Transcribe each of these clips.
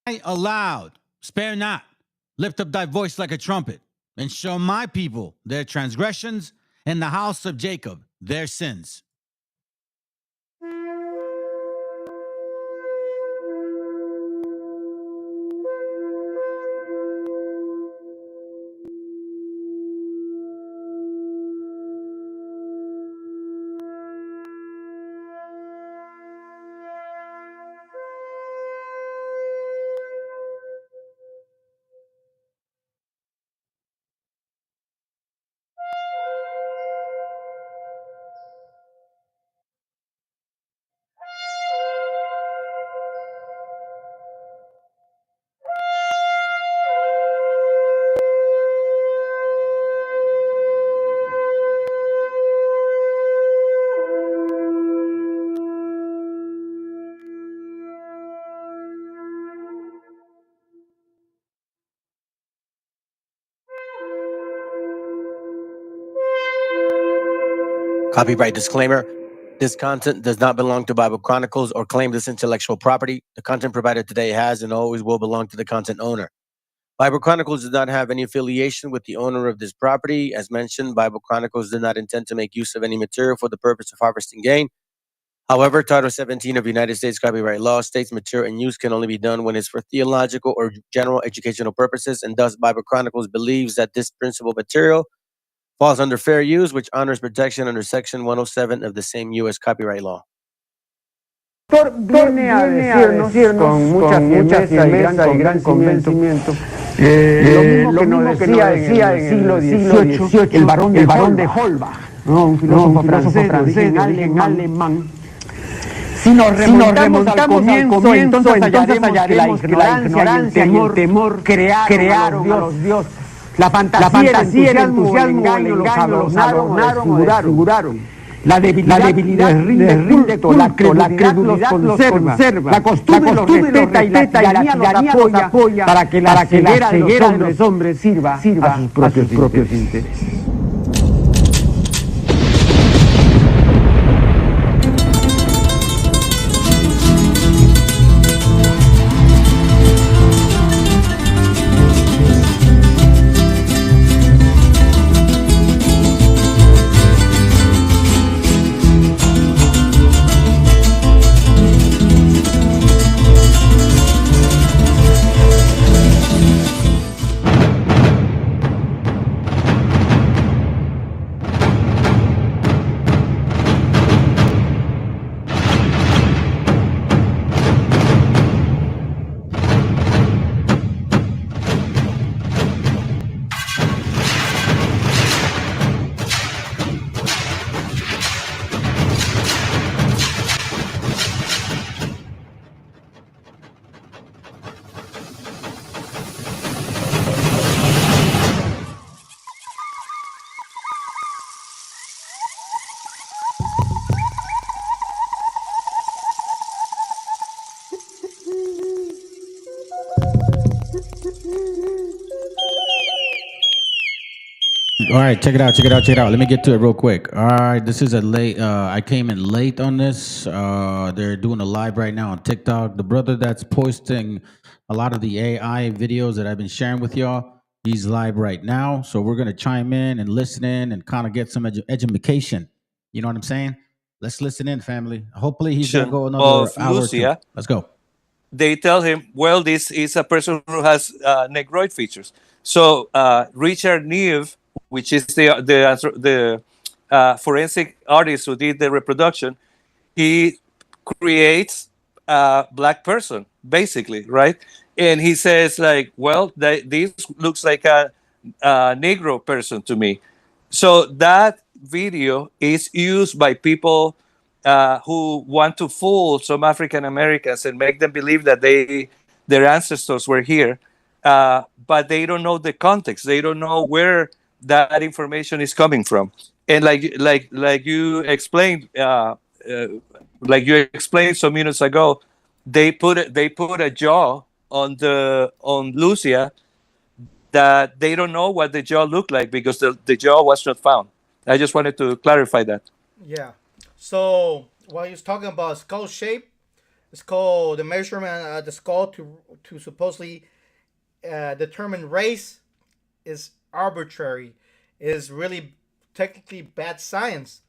aloud, spare not, lift up thy voice like a trumpet, and show my people their transgressions, and the house of Jacob their sins. Copyright disclaimer. This content does not belong to Bible Chronicles or claim this intellectual property. The content provided today has and always will belong to the content owner. Bible Chronicles does not have any affiliation with the owner of this property. As mentioned, Bible Chronicles did not intend to make use of any material for the purpose of harvesting gain. However, Title 17 of United States copyright law states material and use can only be done when it's for theological or general educational purposes, and thus Bible Chronicles believes that this principal material falls under fair use, which honors protection under Section 107 of the same U.S. copyright law. Viene a decirnos con mucha firmeza y gran convencimiento lo mismo que nos decía en el siglo XVIII el barón de Holbach, un filósofo francés de origen alemán. Si nos remontamos al comienzo, entonces hallaremos que la ignorancia y el temor crearon a los dioses. La fantasía, el entusiasmo, el engaño los adornaron, figuraron. La debilidad les rinde culto, la credulidad los conserva, la costumbre los respeta y la tiranía los apoya para que la ceguera de los hombres sirva a sus propios intereses. All right, check it out. Let me get to it real quick. All right, this is a late. I came in late on this. They're doing a live right now on TikTok. The brother that's posting a lot of the AI videos that I've been sharing with y'all, he's live right now. So we're gonna chime in and listen in and kind of get some education. You know what I'm saying? Let's listen in, family. Hopefully he's gonna go another hour or two. Let's go. They tell him, well, this is a person who has negroid features. So Richard Neve, which is the forensic artist who did the reproduction, he creates a black person, basically, right? And he says, like, well, this looks like a Negro person to me. So that video is used by people who want to fool some African Americans and make them believe that their ancestors were here, but they don't know the context. They don't know where that information is coming from. And like you explained, some minutes ago, they put a jaw on Lucia that they don't know what the jaw looked like because the jaw was not found. I just wanted to clarify that. Yeah. So what he was talking about skull shape, skull, the measurement of the skull to supposedly determine race is arbitrary. It is really technically bad science.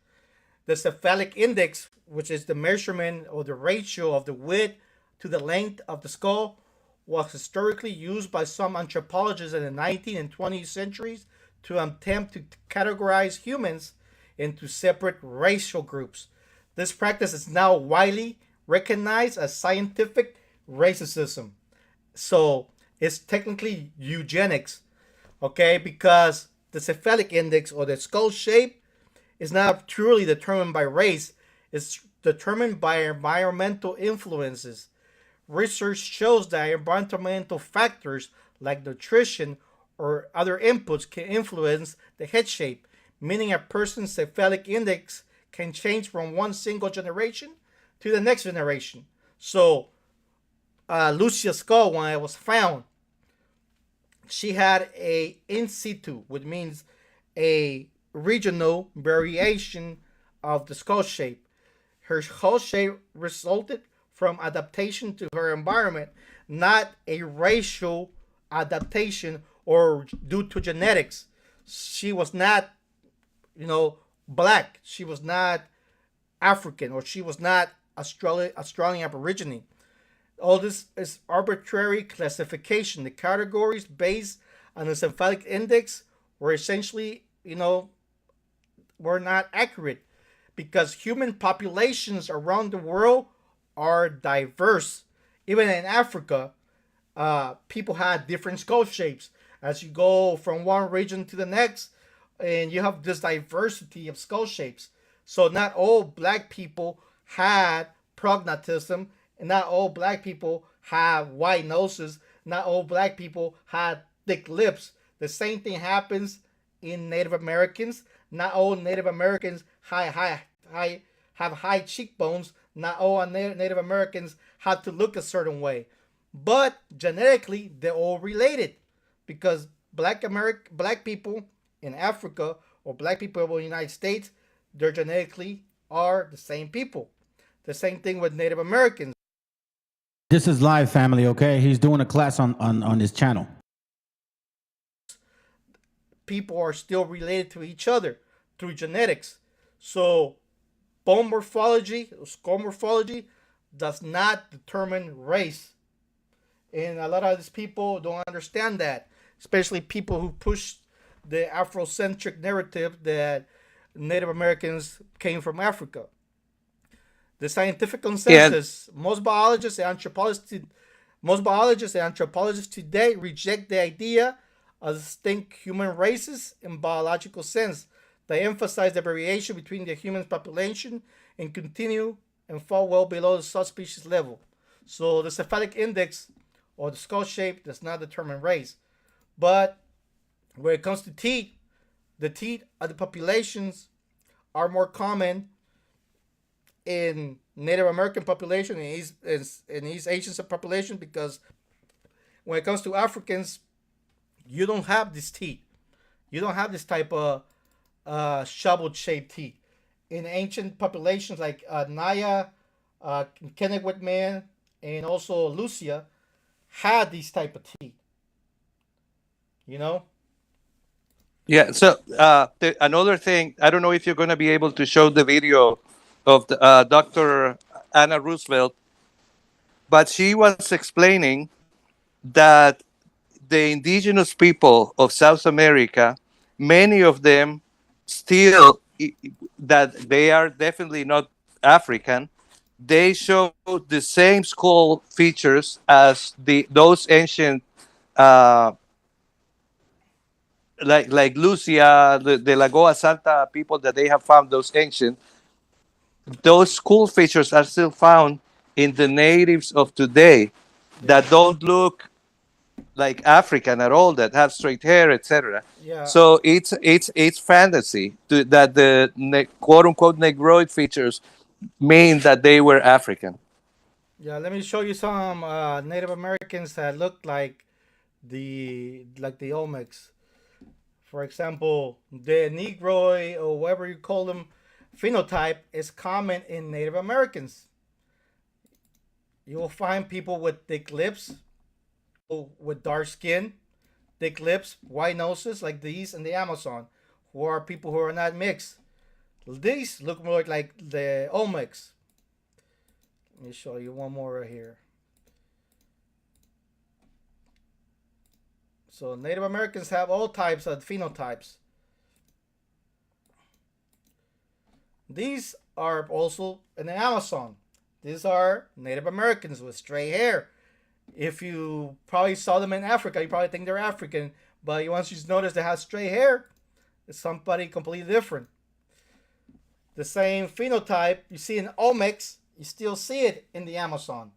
The cephalic index, which is the measurement or the ratio of the width to the length of the skull, was historically used by some anthropologists in the 19th and 20th centuries to attempt to categorize humans into separate racial groups. This practice is now widely recognized as scientific racism. So it's technically eugenics, okay? Because the cephalic index or the skull shape is not truly determined by race, it's determined by environmental influences. Research shows that environmental factors like nutrition or other inputs can influence the head shape, meaning a person's cephalic index can change from one single generation to the next generation. So, Lucia's skull, when it was found, she had a in situ, which means a regional variation of the skull shape. Her skull shape resulted from adaptation to her environment, not a racial adaptation or due to genetics. She was not, black. She was not African, or she was not Australian Aborigine. All this is arbitrary classification. The categories based on the cephalic index were essentially, were not accurate because human populations around the world are diverse. Even in Africa, people had different skull shapes. As you go from one region to the next, and you have this diversity of skull shapes. So not all black people had prognatism, and not all black people have white noses. Not all black people had thick lips. The same thing happens in Native Americans. Not all Native Americans have high cheekbones. Not all Native Americans have to look a certain way. But genetically, they're all related because black people in Africa or black people in the United States, they're genetically are the same people. The same thing with Native Americans. This is live, family. Okay, he's doing a class on his channel. People are still related to each other through genetics. So bone morphology, skull morphology, does not determine race. And a lot of these people don't understand that, especially people who push the Afrocentric narrative that Native Americans came from Africa. The scientific consensus, most biologists and anthropologists today reject the idea of distinct human races in biological sense. They emphasize the variation between the human population and continue and fall well below the subspecies level. So the cephalic index or the skull shape does not determine race. But when it comes to teeth, the teeth of the populations are more common in Native American population and East Asian population because when it comes to Africans, you don't have this teeth. You don't have this type of shovel-shaped teeth. In ancient populations like Naya, Kennewick man, and also Lucia had these type of teeth. You know? Yeah. So another thing, I don't know if you're going to be able to show the video of Dr. Anna Roosevelt, but she was explaining that the indigenous people of South America, many of them still, that they are definitely not African, they show the same skull features as those ancient uh, like Lucia, the Lagoa Santa people that they have found, those ancient, those skull features are still found in the natives of today that don't look like African at all, that have straight hair, etc. Yeah. So it's fantasy that the quote unquote Negroid features mean that they were African. Yeah, let me show you some Native Americans that look like the Olmecs. For example, the Negroid or whatever you call them phenotype is common in Native Americans. You will find people with thick lips, with dark skin, thick lips, white noses like these in the Amazon, who are people who are not mixed. These look more like the Olmecs. Let me show you one more right here. So Native Americans have all types of phenotypes. These are also in the Amazon. These are Native Americans with straight hair. If you probably saw them in Africa, you probably think they're African, but once you notice they have straight hair, it's somebody completely different. The same phenotype you see in Olmecs, you still see it in the Amazon.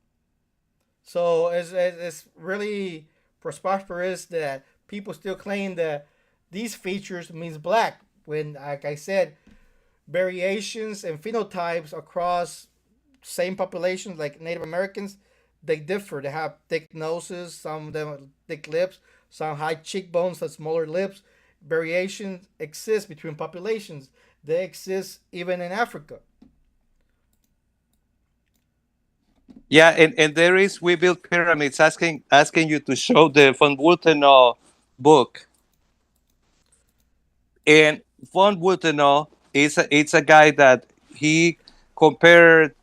So it's really prosperous that people still claim that these features means black, when, like I said, variations and phenotypes across same populations like Native Americans, they differ. They have thick noses, some of them have thick lips, some high cheekbones, some smaller lips. Variations exist between populations. They exist even in Africa. Yeah, and there is We Build Pyramids asking you to show the von Wultenau book. And von Wultenau it's a guy that he compared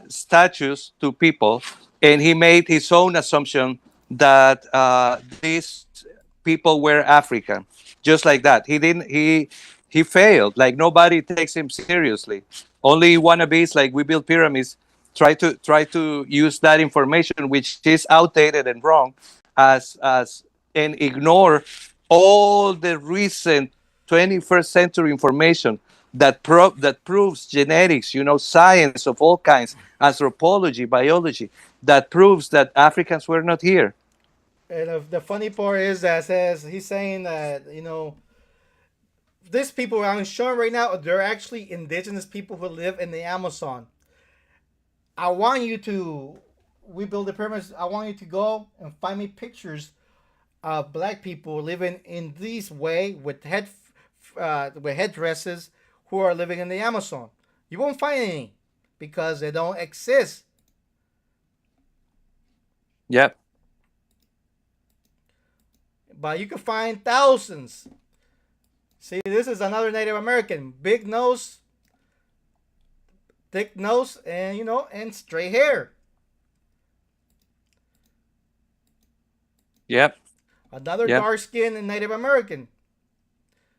statues to people, and he made his own assumption that these people were African, just like that. He didn't. He failed. Like, nobody takes him seriously. Only wannabes like We Build Pyramids try to use that information, which is outdated and wrong, as and ignore all the recent 21st century information that proves genetics, science of all kinds, anthropology, biology, that proves that Africans were not here. And the funny part is that says he's saying that these people I'm showing right now, they're actually indigenous people who live in the Amazon. I want you to, We Build the Pyramids, I want you to go and find me pictures of black people living in this way with headdresses who are living in the Amazon. You won't find any because they don't exist. Yep. But you can find thousands. See, this is another Native American. Big nose, thick nose, and and straight hair. Yep. Another Yep. dark skin and Native American.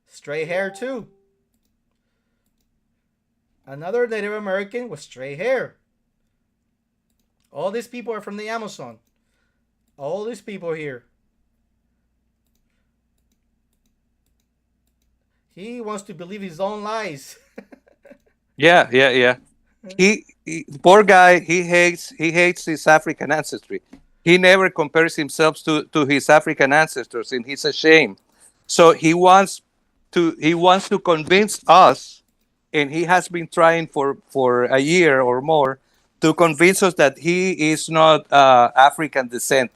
Straight hair too. Another Native American with straight hair. All these people are from the Amazon. All these people here. He wants to believe his own lies. Yeah. He poor guy. He hates his African ancestry. He never compares himself to his African ancestors, and he's ashamed. So he wants to convince us, and he has been trying for a year or more to convince us that he is not African descent.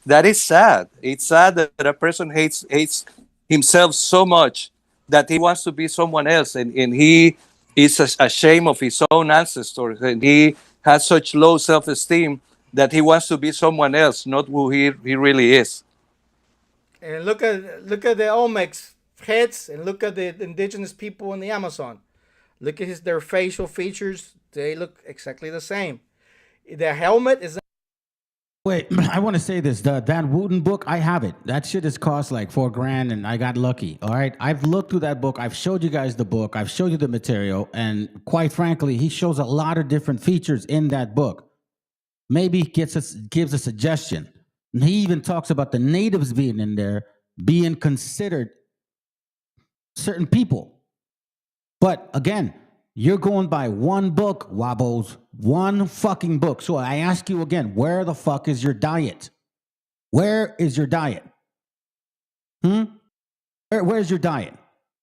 That is sad. It's sad that a person hates himself so much that he wants to be someone else, and he is ashamed of his own ancestors, and he has such low self-esteem that he wants to be someone else, not who he really is. And look at the Olmecs heads, and look at the indigenous people in the Amazon. Look at their facial features; they look exactly the same. The helmet is. Wait, I want to say this. That Wooten book, I have it. That shit has cost like $4,000, and I got lucky. All right, I've looked through that book. I've showed you guys the book. I've showed you the material, and quite frankly, he shows a lot of different features in that book. Maybe gives a suggestion. And he even talks about the natives being in there, being considered certain people. But again, you're going by one book, Wabos. One fucking book. So I ask you again, where the fuck is your diet? Where is your diet? Where's your diet?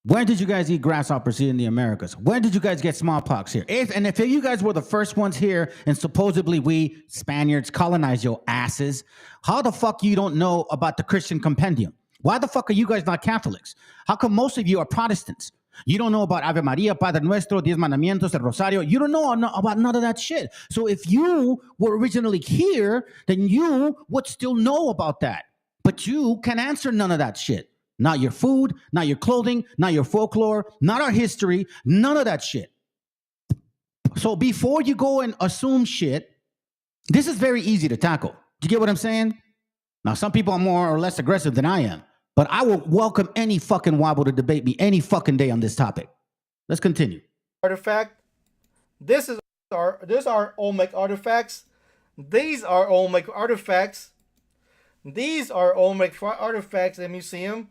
When did you guys eat grasshoppers here in the Americas? When did you guys get smallpox here? If you guys were the first ones here and supposedly we Spaniards colonized your asses, how the fuck you don't know about the Christian compendium? Why the fuck are you guys not Catholics? How come most of you are Protestants? You don't know about Ave Maria, Padre Nuestro, Diez Mandamientos, El Rosario. You don't know about none of that shit. So if you were originally here, then you would still know about that. But you can answer none of that shit. Not your food, not your clothing, not your folklore, not our history, none of that shit. So before you go and assume shit, this is very easy to tackle. Do you get what I'm saying? Now, some people are more or less aggressive than I am, but I will welcome any fucking WABO to debate me any fucking day on this topic. Let's continue. Artifact. This are Olmec artifacts. These are Olmec artifacts. These are Olmec artifacts in the museum.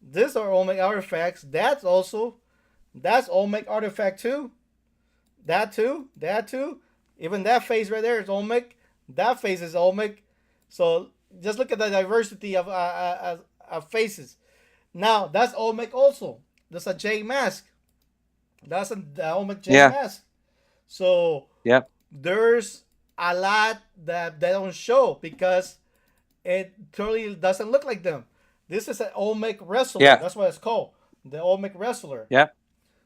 These are Olmec artifacts. That's Olmec artifact too. That too. Even that face right there is Olmec. That face is Olmec. So just look at the diversity of faces. Now that's Olmec also. That's a J mask. That's the Olmec J mask. So there's a lot that they don't show because it totally doesn't look like them. This is an Olmec wrestler. That's what it's called. The Olmec wrestler.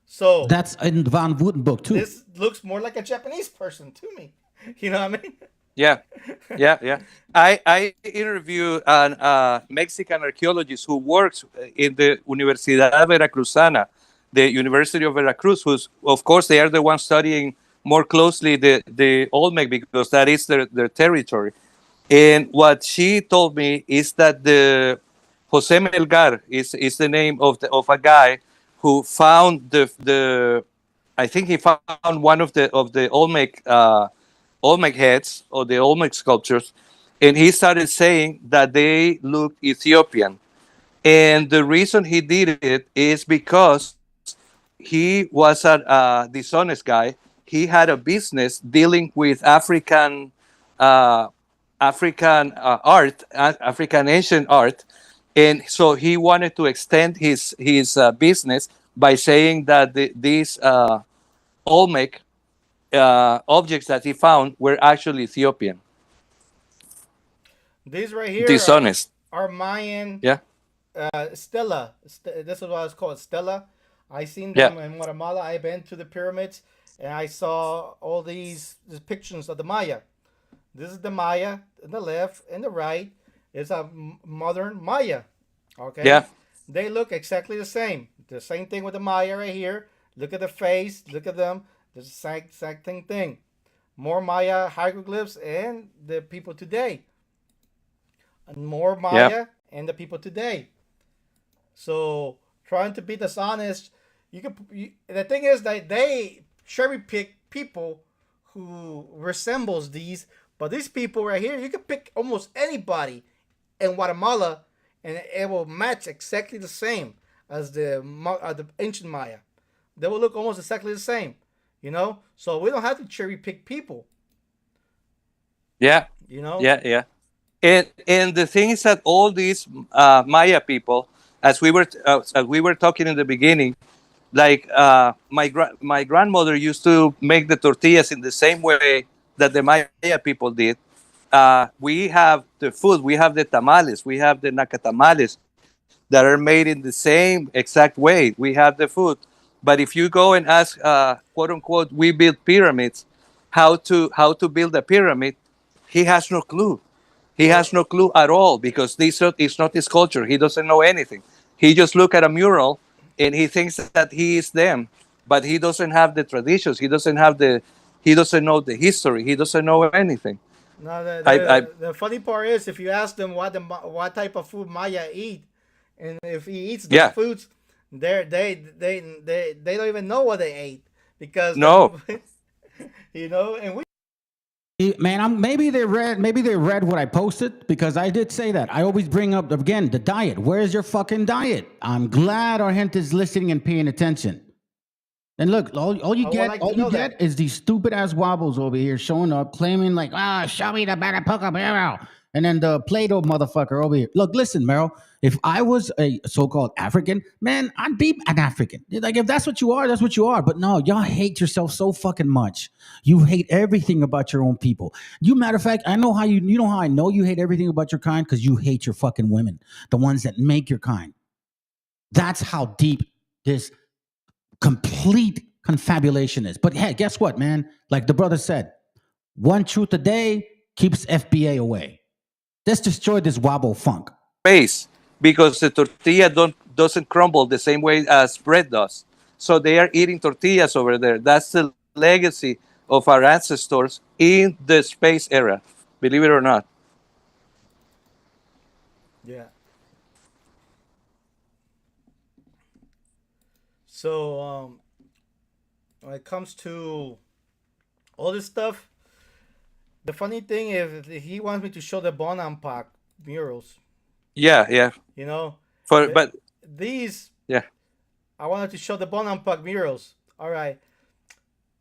So that's in Van Wooten book too. This looks more like a Japanese person to me. You know what I mean? Yeah. I interviewed a Mexican archaeologist who works in the Universidad Veracruzana, the University of Veracruz, who's, of course, they are the ones studying more closely the Olmec because that is their territory. And what she told me is that the Jose Melgar is the name of a guy who found I think he found one of the Olmec heads or the Olmec sculptures, and he started saying that they looked Ethiopian. And the reason he did it is because he was a dishonest guy. He had a business dealing with African art, African ancient art, and so he wanted to extend his business by saying that these Olmec objects that he found were actually Ethiopian. These right here dishonest are Mayan stela. This is what it's called, stela. I seen them in Guatemala. I've been to the pyramids and I saw all these depictions of the Maya. This is the Maya on the left and the right. It's a modern Maya. Okay. Yeah. They look exactly the same. The same thing with the Maya right here. Look at the face. Look at them. The exact thing. More Maya hieroglyphs and the people today. And more Maya and the people today. So trying to be dishonest, the thing is that they cherry pick people who resembles these, but these people right here, you can pick almost anybody in Guatemala, and it will match exactly the same as the ancient Maya. They will look almost exactly the same, you know. So we don't have to cherry pick people. Yeah. You know. Yeah. And the thing is that all these Maya people, as we were talking in the beginning, like my grandmother used to make the tortillas in the same way that the Maya people did. We have the food, we have the tamales, we have the nacatamales that are made in the same exact way. We have the food, but if you go and ask, quote unquote, we build pyramids, how to build a pyramid, he has no clue. He has no clue at all because it's not his culture. He doesn't know anything. He just look at a mural and he thinks that he is them, but he doesn't have the traditions. He doesn't know the history. He doesn't know anything. No, the funny part is if you ask them what type of food Maya eat, and if he eats those foods, they don't even know what they ate because you know, and we. Man, maybe they read what I posted because I did say that. I always bring up again the diet. Where's your fucking diet? I'm glad our gente is listening and paying attention. And look, all you get is these stupid ass wobbles over here showing up, claiming like, show me the better poker barrel. And then the Play-Doh motherfucker over here. Look, listen, Meryl. If I was a so-called African, man, I'd be an African. Like, if that's what you are, that's what you are. But no, y'all hate yourself so fucking much. You hate everything about your own people. Matter of fact, I know how you know how I know you hate everything about your kind? Because you hate your fucking women, the ones that make your kind. That's how deep this complete confabulation is. But hey, guess what, man? Like the brother said, one truth a day keeps FBA away. Let's destroy this WABO funk. Base, because the tortilla doesn't crumble the same way as bread does. So they are eating tortillas over there. That's the legacy of our ancestors in the space era, believe it or not. Yeah. So when it comes to all this stuff, the funny thing is he wants me to show the Bonampak murals. Yeah, yeah. You know, But these yeah, I wanted to show the Bonampak murals. All right,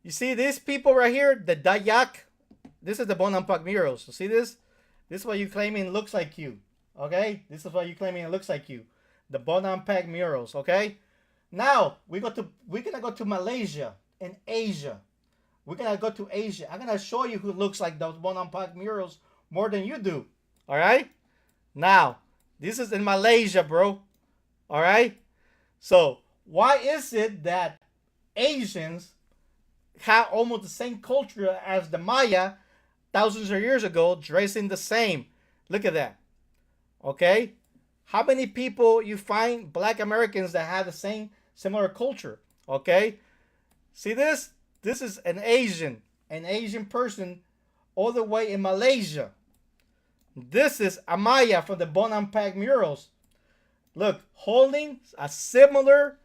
you see these people right here, the Dayak. This is the Bonampak murals. You see this? This is what you claiming looks like you. Okay, this is what you claiming it looks like you. The Bonampak murals. Okay. Now we're gonna go to Malaysia and Asia. We're gonna go to Asia. I'm gonna show you who looks like those Bonampak murals more than you do. All right. Now this is in Malaysia, bro. All right. So why is it that Asians have almost the same culture as the Maya thousands of years ago, dressing the same? Look at that. Okay. How many people you find black Americans that have the same similar culture? Okay. See this? This is an Asian person all the way in Malaysia. This is Amaya from the Bonampak murals. Look, holding a similar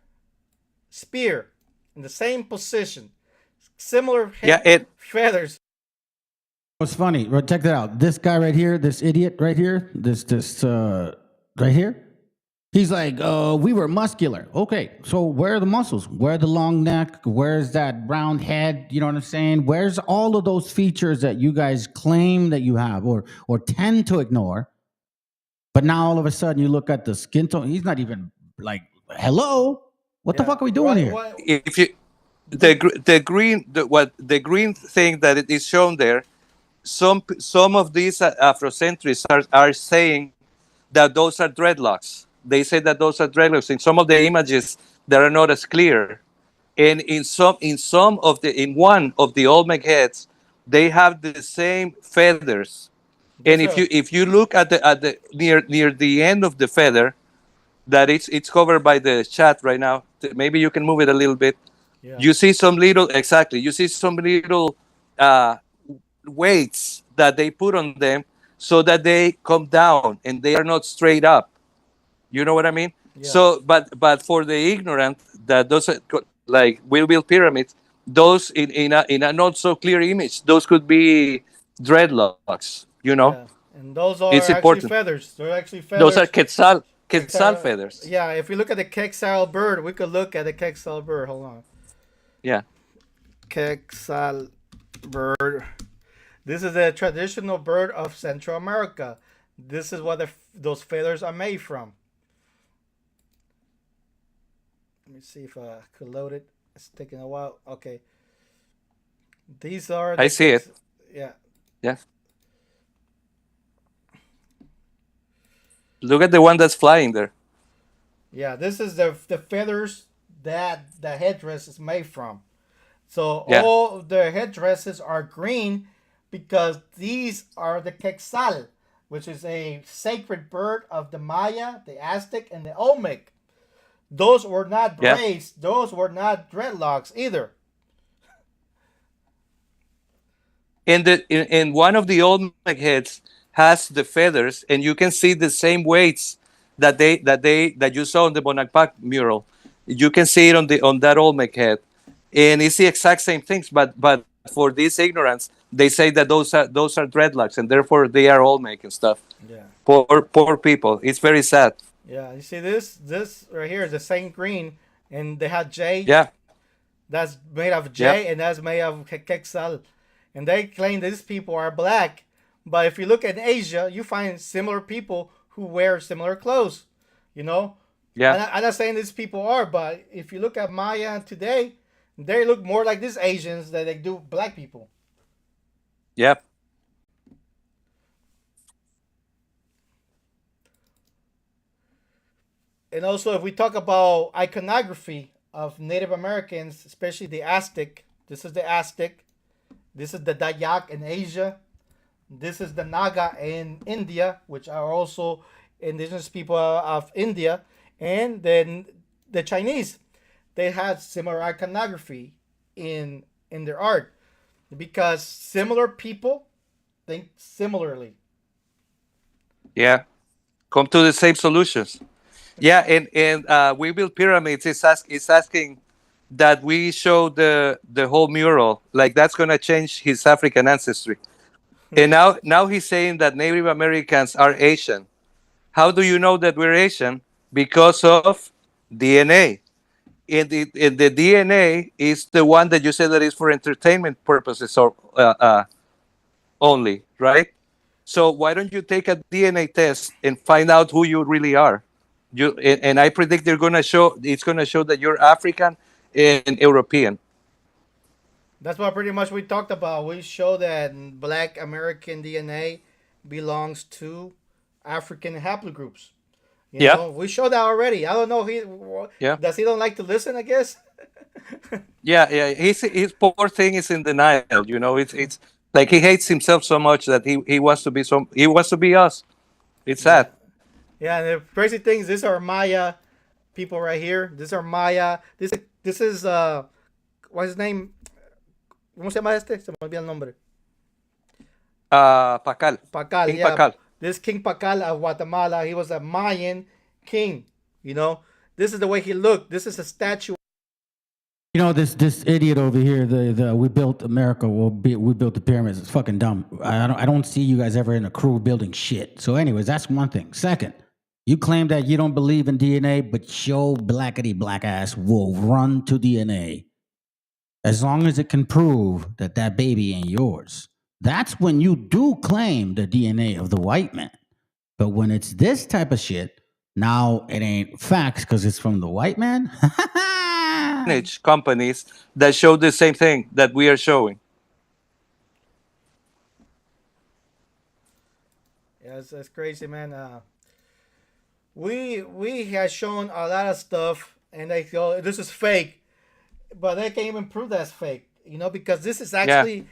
spear in the same position. Similar feathers. What's funny? Check that out. This guy right here, this idiot right here, this right here. He's like, we were muscular. Okay, so where are the muscles? Where the long neck? Where's that round head? You know what I'm saying? Where's all of those features that you guys claim that you have or tend to ignore? But now all of a sudden you look at the skin tone. He's not even like, hello, what the fuck are we doing here? If you the green thing that it is shown there, some of these Afrocentrists are saying that those are dreadlocks. They say that those are dreadlocks in some of the images that are not as clear, and in one of the Olmec heads, they have the same feathers. And if you look at the near the end of the feather, that it's covered by the chat right now. Maybe you can move it a little bit. Yeah. You see some little weights that they put on them so that they come down and they are not straight up. You know what I mean? Yeah. So, but for the ignorant that doesn't like Will pyramids, those in a not so clear image, those could be dreadlocks. You know, yeah. And those are actually feathers. They're actually feathers. Those are quetzal feathers. Yeah, if we look at the quetzal bird, we could look at the quetzal bird. Hold on. Yeah. Quetzal bird. This is a traditional bird of Central America. This is what those feathers are made from. Let me see if I could load it. It's taking a while. Okay. These are. I see it. Yeah. Yeah. Look at the one that's flying there. Yeah, this is the feathers that the headdress is made from. So yeah. All the headdresses are green because these are the quetzal, which is a sacred bird of the Maya, the Aztec, and the Olmec. Those were not braids. Yeah. Those were not dreadlocks either. In one of the Olmec heads has the feathers, and you can see the same weights that you saw on the Bonampak mural. You can see it on that Olmec head, and it's the exact same things. But for this ignorance, they say that those are dreadlocks, and therefore they are Olmec and stuff. Yeah. Poor people. It's very sad. Yeah. You see this right here is the same green, and they have jade. Yeah. That's made of jade, and that's made of quetzal, and they claim these people are black. But if you look at Asia, you find similar people who wear similar clothes, you know? Yeah. I'm not saying these people are, but if you look at Maya today, they look more like these Asians than they do black people. Yep. And also, if we talk about iconography, of Native Americans, especially the Aztec. This is the Aztec. This is the Dayak in Asia. This is the Naga in India, which are also indigenous people of India. And then the Chinese, they had similar iconography in their art because similar people think similarly. Yeah, come to the same solutions. Yeah, and we build pyramids. Is asking that we show the whole mural. Like that's gonna change his African ancestry. And now he's saying that Native Americans are Asian. How do you know that we're Asian? Because of DNA. And the DNA is the one that you said that is for entertainment purposes or only, right? So why don't you take a DNA test and find out who you really are? And I predict it's gonna show that you're African and European. That's what pretty much we talked about. We show that Black American DNA belongs to African haplogroups. You Yeah, know, we showed that already. I don't know. yeah, Does he don't like to listen? I guess. yeah. His poor thing is in denial. It's like he hates himself so much that he wants to be us. It's Yeah, sad. yeah. And the crazy thing is, these are Maya people right here. These are Maya. This is what's his name? ¿Cómo se llama este? Se me olvida el nombre. Pacal, Pacal. King Yeah, Pacal. this King Pacal of Guatemala. He was a Mayan king. You know, this is the way he looked. This is a statue. You know, this idiot over here, the we built America, we built the pyramids. It's fucking dumb. I don't see you guys ever in a crew building shit. So, anyways, that's one thing. Second, you claim that you don't believe in DNA, but your blackety black ass will run to DNA as long as it can prove that that baby ain't yours. That's when you do claim the DNA of the white man. But when it's this type of shit, now it ain't facts because it's from the white man. Companies that show the same thing that we are showing. Yeah, it's crazy, man. We has shown a lot of stuff, and they go, this is fake, but they can't even prove that's fake. You know, because this is actually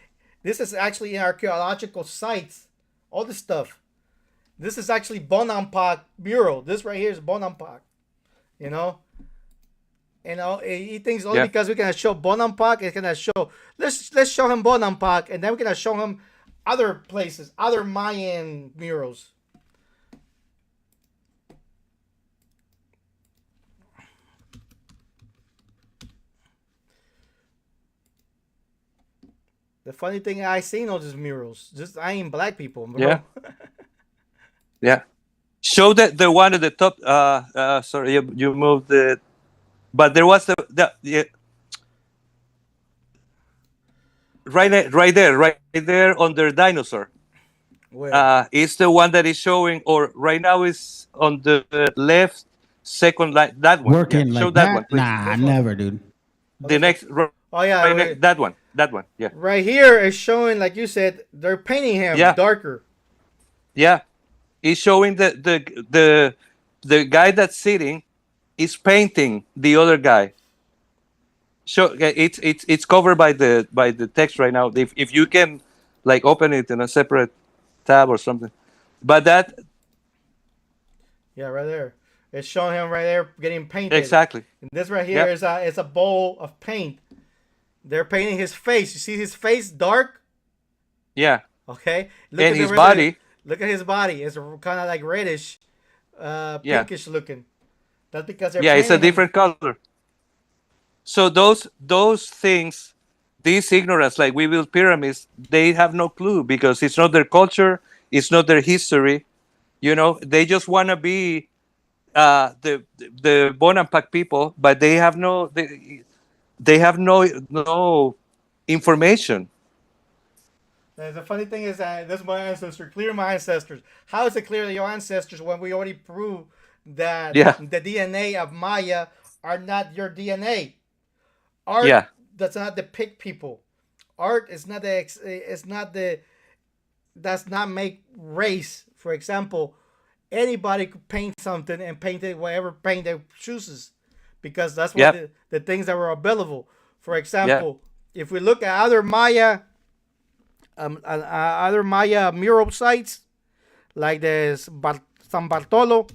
in archaeological sites. All this stuff. This is actually Bonampak mural. This right here is Bonampak. You know. And he thinks only because we're gonna show Bonampak, it's gonna show. Let's show him Bonampak, and then we're gonna show him other places, other Mayan murals. The funny thing, I seen all these murals. Just I ain't black people, bro. Yeah, yeah. Show that the one at the top. Sorry, you moved the. But there was the right there under dinosaur. Where? Is the one that is showing, or right now is on the left second line. That one. Working Show like that one, that? please. Nah, This one? never, dude. The next. Oh yeah, right, That one. That one. Yeah. right here is showing, like you said, they're painting him Yeah. darker. Yeah. It's showing the guy that's sitting is painting the other guy. So it's covered by the text right now. If you can like open it in a separate tab or something, but that Yeah, right there. It's showing him right there getting painted. exactly. And this right here Yep. is a bowl of paint. They're painting his face. You see his face dark? Yeah, Okay. and at his the body. Look at his body. It's kind of like reddish, Yeah, pinkish looking. That's because they're yeah, it's a painting him. different color. So those things, these ignorance, like we build pyramids, they have no clue because it's not their culture, it's not their history. They just want to be the Bonampak people, but they have no information. The funny thing is that this is my ancestor. Clear my ancestors. How is it clear your ancestors when we already proved that Yeah, the DNA of Maya are not your DNA? Art yeah, does not depict people. Art is not does not make race. For example, anybody could paint something and paint it whatever paint they chooses, because that's what Yep. the things that were available. For example, if we look at other Maya mural sites like the San Bartolo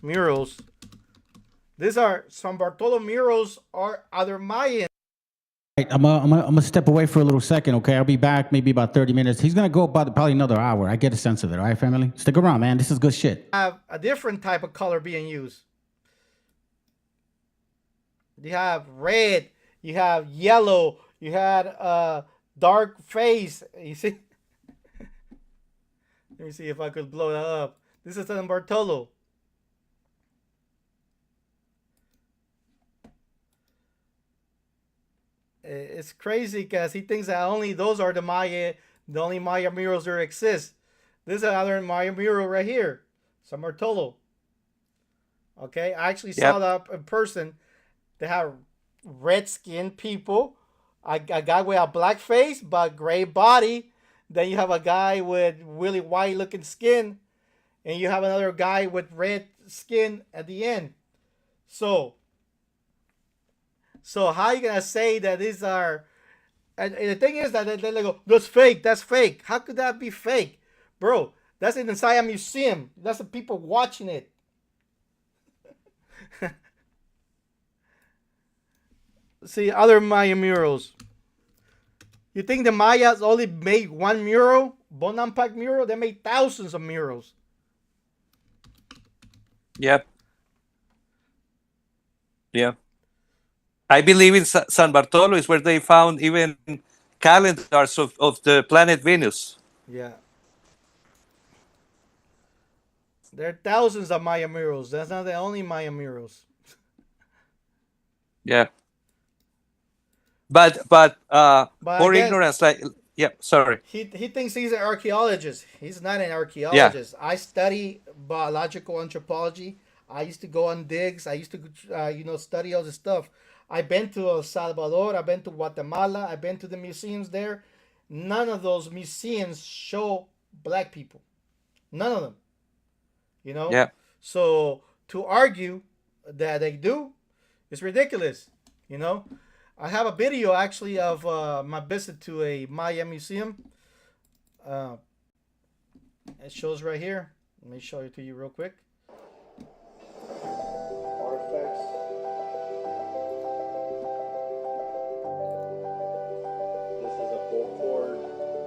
murals. These are San Bartolo murals are other Mayan. Right, I'm gonna step away for a little second, okay? I'll be back maybe about 30 minutes. He's gonna go about probably another hour. I get a sense of it, all right, family? Stick around, man. This is good shit. Have a different type of color being used. You have red, you have yellow, you had dark face. You see? Let me see if I could blow that up. This is San Bartolo. It's crazy because he thinks that only those are the only Maya murals there exist. This is another Maya mural right here, San Bartolo. Okay, I actually saw that in person. They have red-skinned people, a guy with a black face but gray body. Then you have a guy with really white-looking skin, and you have another guy with red skin at the end. So how are you gonna say that these are? And the thing is that they go, that's fake. That's fake. How could that be fake, bro? That's inside a museum. That's the people watching it. See other Maya murals. You think the Mayas only made one mural, Bonampak mural? They made thousands of murals. Yep. Yeah. I believe in San Bartolo is where they found even calendars of the planet Venus. Yeah. There are thousands of Maya murals. That's not the only Maya murals. Yeah. But for again, ignorance, like, yeah, sorry. He thinks he's an archaeologist. He's not an archaeologist. I study biological anthropology. I used to go on digs. I used to study all this stuff. I've been to El Salvador. I've been to Guatemala. I've been to the museums there. None of those museums show black people. None of them. You know? Yeah. So to argue that they do is ridiculous. You know? I have a video actually of my visit to a Maya museum. It shows right here. Let me show it to you real quick. Artifacts. This is a folklore.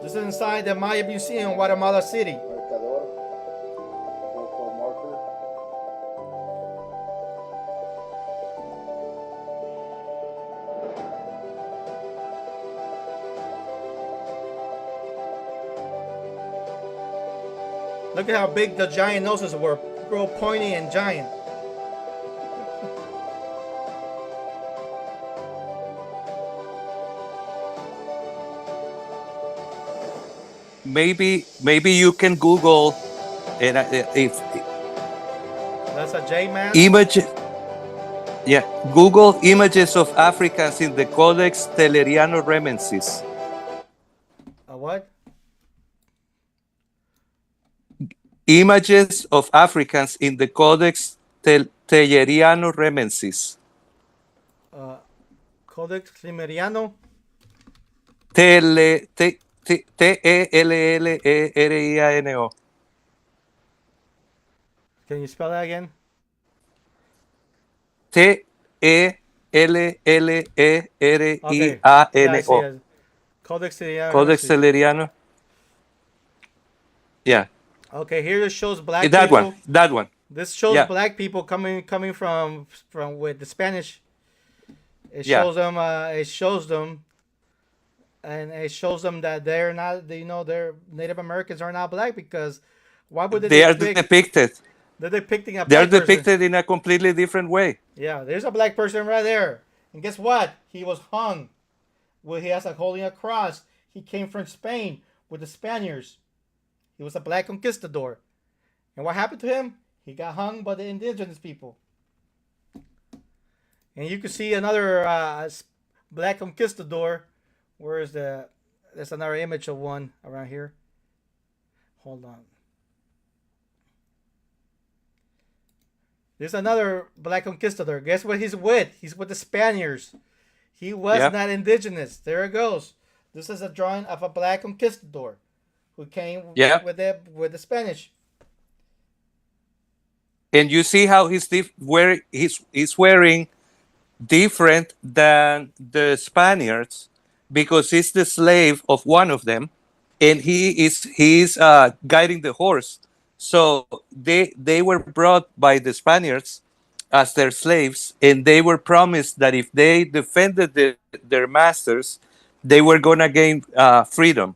This is inside the Maya Museum in Guatemala City. Look at how big the giant noses were. Real pointy and giant. Maybe you can Google and if That's a J-man. image. Yeah, Google images of Africans in the Codex Telleriano Remensis. A what? Images of Africans in the Codex Telleriano Remensis. Codex Telleriano. Telleriano. Can you spell that again? Telleriano. Codex Telleriano. Codex Telleriano. Yeah. Okay, here it shows black That people. That one. This shows black people coming from with the Spanish. It shows them. It shows them, and it shows them that they're not. They're Native Americans are not black because why would they are depicted? They're depicting a. They're black depicted person. in a completely different way. Yeah, there's a black person right there, and guess what? He was hung. Well, he has holding a cross. He came from Spain with the Spaniards. He was a black conquistador. And what happened to him? He got hung by the indigenous people. And you can see another black conquistador. Where is the... There's another image of one around here. Hold on. There's another black conquistador. Guess what he's with? He's with the Spaniards. He was not indigenous. There it goes. This is a drawing of a black conquistador who came with the Spanish. And you see how he's wearing different than the Spaniards because he's the slave of one of them, and he's guiding the horse. So they were brought by the Spaniards as their slaves, and they were promised that if they defended their masters, they were gonna gain freedom.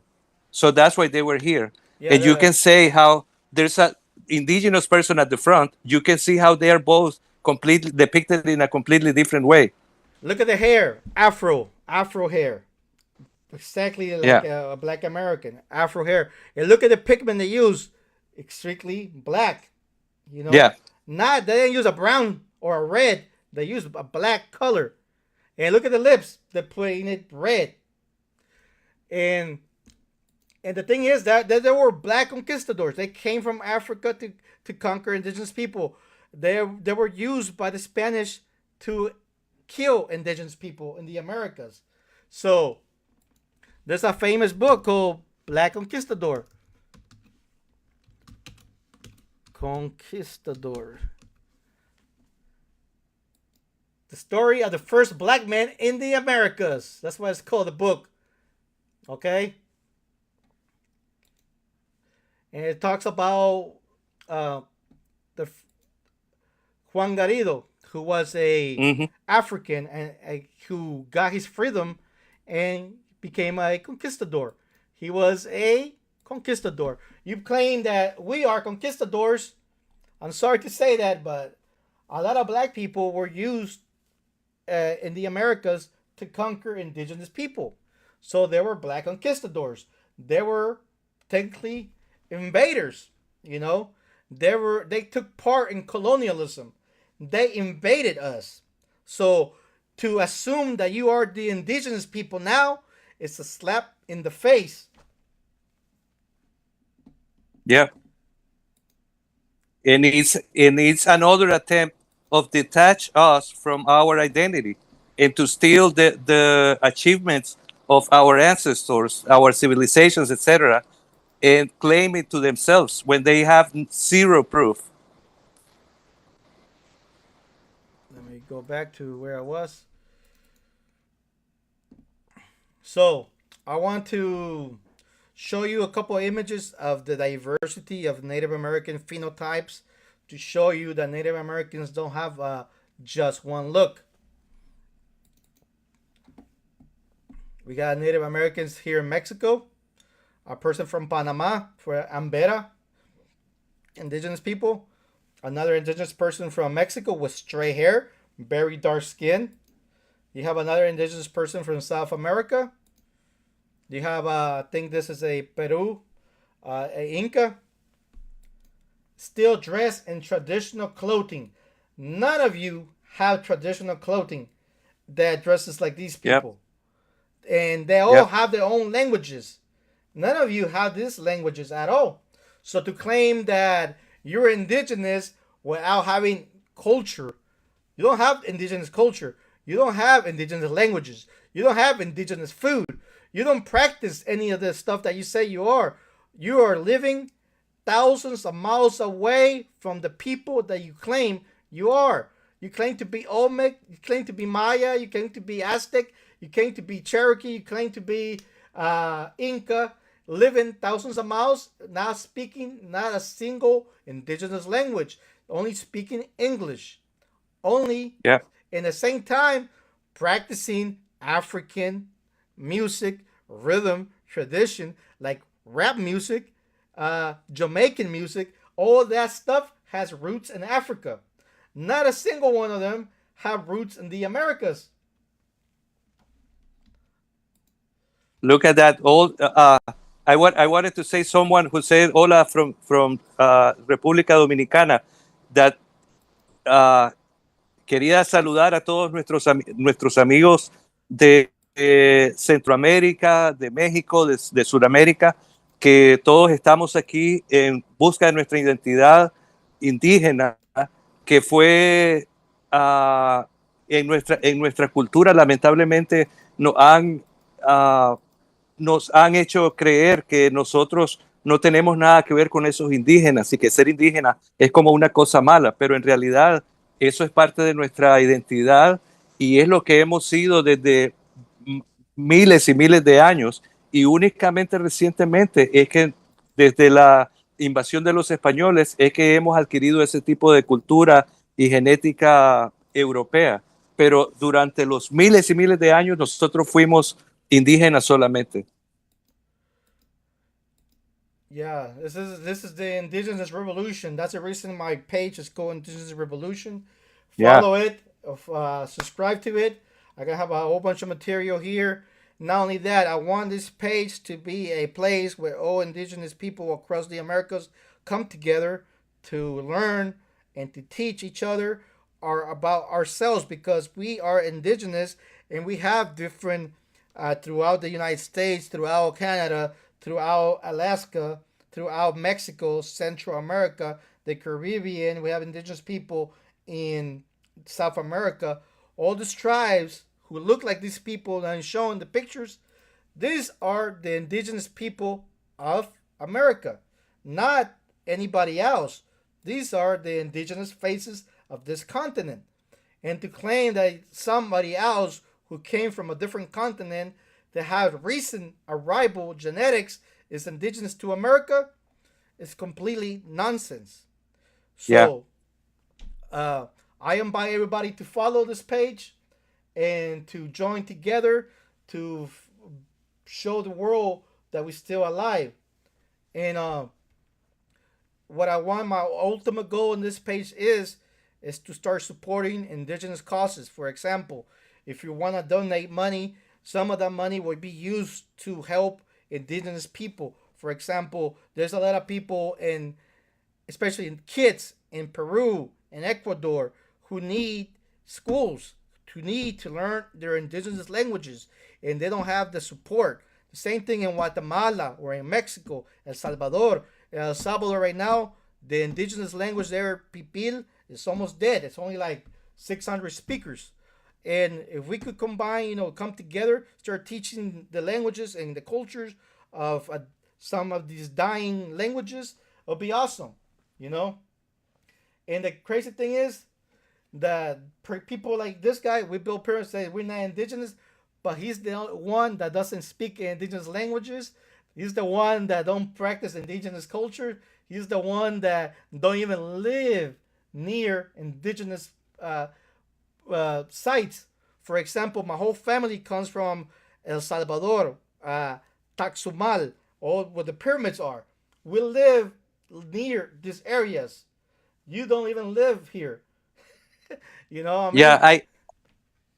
So that's why they were here. Yeah, And you can say how there's a indigenous person at the front. You can see how they are both completely depicted in a completely different way. Look at the hair, afro hair, exactly like a black American afro hair. And look at the pigment they use, strictly black. You know, they didn't use a brown or a red. They use a black color. And look at the lips, they're putting it red. And the thing is that there were black conquistadors. They came from Africa to conquer indigenous people. They were used by the Spanish to kill indigenous people in the Americas. So there's a famous book called Black Conquistador. Conquistador. The story of the first black man in the Americas. That's why it's called the book. Okay? And it talks about the Juan Garrido, who was a African and who got his freedom and became a conquistador. He was a conquistador. You claim that we are conquistadors. I'm sorry to say that, but a lot of black people were used in the Americas to conquer indigenous people. So there were black conquistadors. There were technically invaders. You know, they took part in colonialism. They invaded us. So to assume that you are the indigenous people now is a slap in the face. Yeah. And it's another attempt of detach us from our identity and to steal the achievements of our ancestors, our civilizations, etc., and claim it to themselves when they have zero proof. Let me go back to where I was. So I want to show you a couple of images of the diversity of Native American phenotypes to show you that Native Americans don't have just one look. We got Native Americans here in Mexico, a person from Panama for Ambera, indigenous people, another indigenous person from Mexico with straight hair, very dark skin. You have another indigenous person from South America. You have, I think this is a Peru, a Inca, still dressed in traditional clothing. None of you have traditional clothing that dresses like these people. And they all have their own languages. None of you have these languages at all. So to claim that you're indigenous without having culture, you don't have indigenous culture. You don't have indigenous languages. You don't have indigenous food. You don't practice any of the stuff that you say you are. You are living thousands of miles away from the people that you claim you are. You claim to be Olmec. You claim to be Maya. You claim to be Aztec. You claim to be Cherokee. You claim to be Inca. Living thousands of miles, not speaking not a single indigenous language. Only speaking English. Only in the same time practicing African music, rhythm, tradition, like rap music, Jamaican music. All that stuff has roots in Africa. Not a single one of them have roots in the Americas. Look at that. I wanted to say someone who said hola from República Dominicana, that quería saludar a todos nuestros amigos de Centroamérica, de México, de Sudamérica, que todos estamos aquí en busca de nuestra identidad indígena, que fue en nuestra cultura, lamentablemente, nos han, ah, nos han hecho creer que nosotros no tenemos nada que ver con esos indígenas y que ser indígena es como una cosa mala, pero en realidad eso es parte de nuestra identidad y es lo que hemos sido desde miles y miles de años, y únicamente recientemente es que desde la invasión de los españoles es que hemos adquirido ese tipo de cultura y genética europea, pero durante los miles y miles de años nosotros fuimos indígenas solamente. Yeah, this is the Indigenous Revolution. That's the reason my page is called Indigenous Revolution. Yeah. Follow it, subscribe to it. I gotta have a whole bunch of material here. Not only that, I want this page to be a place where all indigenous people across the Americas come together to learn and to teach each other about ourselves, because we are indigenous and we have different throughout the United States, throughout Canada, throughout Alaska, throughout Mexico, Central America, the Caribbean. We have indigenous people in South America. All these tribes who look like these people that I'm showing the pictures, these are the indigenous people of America, not anybody else. These are the indigenous faces of this continent. And to claim that somebody else who came from a different continent that had recent arrival genetics is indigenous to America is completely nonsense. So, I invite everybody to follow this page and to join together to show the world that we're still alive. And what I want, my ultimate goal in this page is to start supporting indigenous causes. For example, if you want to donate money, some of that money will be used to help indigenous people. For example, there's a lot of people in, especially in kids in Peru and Ecuador, who need schools, who need to learn their indigenous languages, and they don't have the support. The same thing in Guatemala or in Mexico, El Salvador. El Salvador right now, the indigenous language there, Pipil, is almost dead. It's only like 600 speakers. And if we could combine, come together, start teaching the languages and the cultures of some of these dying languages, it'll be awesome, And the crazy thing is that people like this guy, we Bill Pierce, say we're not indigenous, but he's the one that doesn't speak indigenous languages. He's the one that don't practice indigenous culture. He's the one that don't even live near indigenous sites. For example, my whole family comes from El Salvador, Taxumal, or where the pyramids are. We live near these areas. You don't even live here. You know what I mean?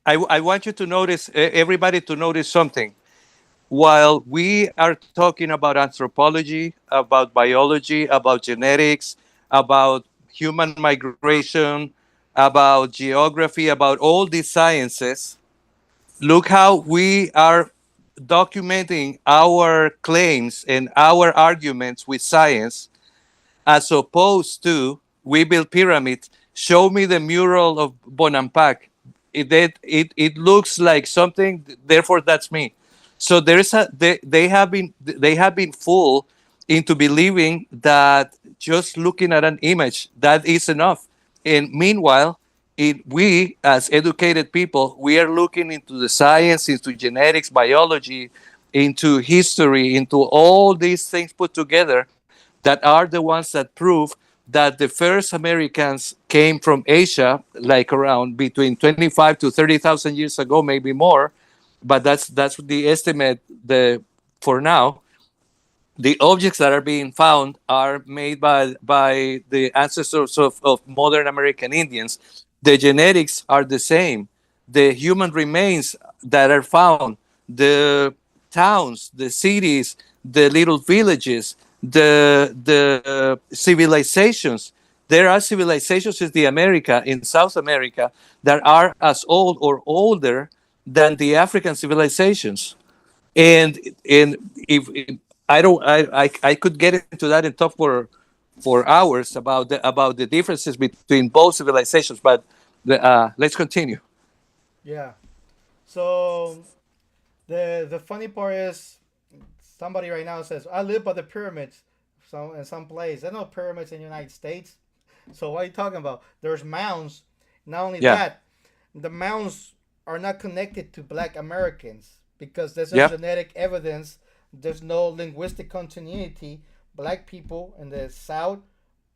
Yeah, I want you to notice, everybody to notice something. While we are talking about anthropology, about biology, about genetics, about human migration, about geography, about all these sciences, look how we are documenting our claims and our arguments with science, as opposed to we build pyramids. Show me the mural of Bonampak. It looks like something. Therefore, that's me. So they have been fooled into believing that just looking at an image that is enough. And meanwhile, we as educated people, we are looking into the science, into genetics, biology, into history, into all these things put together that are the ones that prove that the first Americans came from Asia, like around between 25 to 30,000 years ago, maybe more, but that's the estimate for now. The objects that are being found are made by the ancestors of modern American Indians. The genetics are the same. The human remains that are found, the towns, the cities, the little villages, the civilizations. There are civilizations in in South America that are as old or older than the African civilizations. And if I don't I could get into that and talk for hours about the differences between both civilizations. But let's continue. Yeah. So the funny part is somebody right now says I live by the pyramids. So in some place, there are no pyramids in the United States. So what are you talking about? There's mounds. Not only Yeah. that, the mounds are not connected to Black Americans because there's no Yeah. genetic evidence. There's no linguistic continuity. Black people in the South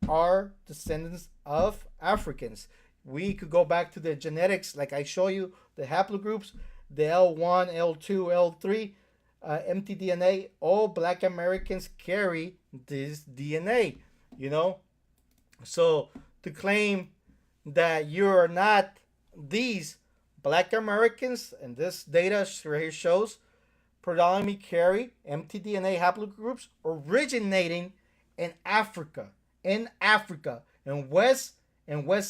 are descendants of Africans. We could go back to the genetics, like I show you, the haplogroups, the L1, L2, L3, mtDNA. All Black Americans carry this DNA, you know? So to claim that you're not these Black Americans, and this data right here shows, predominantly carry mtDNA haplogroups originating in Africa, in West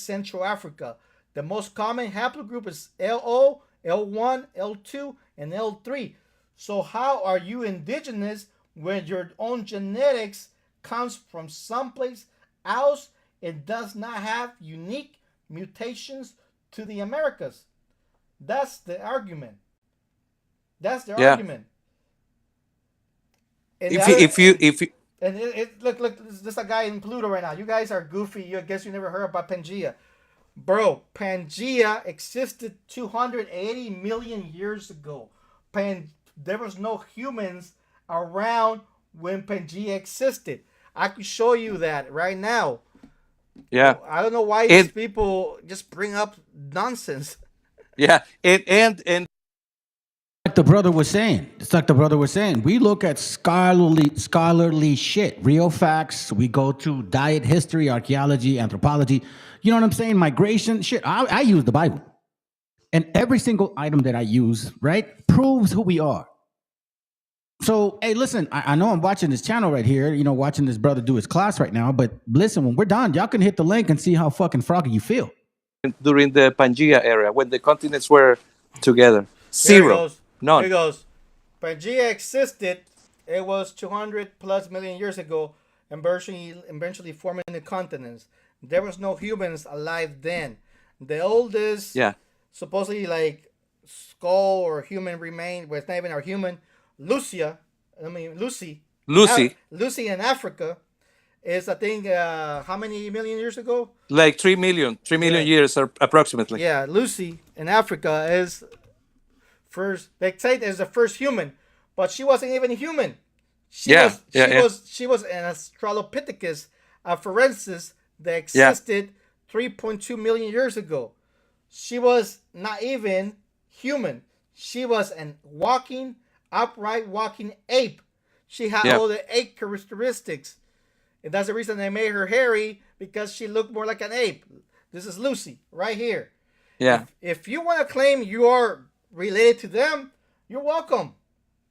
Central Africa. The most common haplogroup is LO, L1, L2, and L3. So how are you indigenous when your own genetics comes from someplace else? It does not have unique mutations to the Americas. That's the argument. That's the Yeah. argument. And the If other, if you and look, there's a guy in Pluto right now. You guys are goofy. You I guess you never heard about Pangea, bro. Pangea existed 280 million years ago. There was no humans around when Pangea existed. I could show you that right now. yeah. I don't know why these And people just bring up nonsense. yeah, and Like the brother was saying, it's like the brother was saying. We look at scholarly shit, real facts. We go to diet history, archaeology, anthropology. You know what I'm saying? Migration shit. I use the Bible, and every single item that I use, right, proves who we are. So, hey, listen, I know I'm watching this channel right here, you know, watching this brother do his class right now. But listen, when we're done, y'all can hit the link and see how fucking froggy you feel. during the Pangea era when the continents were together, Here he zero, goes. Here none. he goes. Pangea existed. It was 200 plus million years ago, and eventually forming the continents. There was no humans alive then. The oldest, Yeah, supposedly like skull or human remain, was not even our human. Lucia, I mean Lucy, Lucy, Lucy in Africa is I think how many million years ago? like 3 million, 3 million Yeah, years or approximately. yeah. Lucy in Africa is first. They say is the first human, but she wasn't even human. She Yeah, was yeah, she yeah, was she was an Australopithecus afarensis that yeah, existed 3.2 million years ago. She was not even human. She was an walking, upright walking ape. She had yeah, all the ape characteristics. And that's the reason they made her hairy because she looked more like an ape. This is Lucy right here. yeah. If you want to claim you are related to them, you're welcome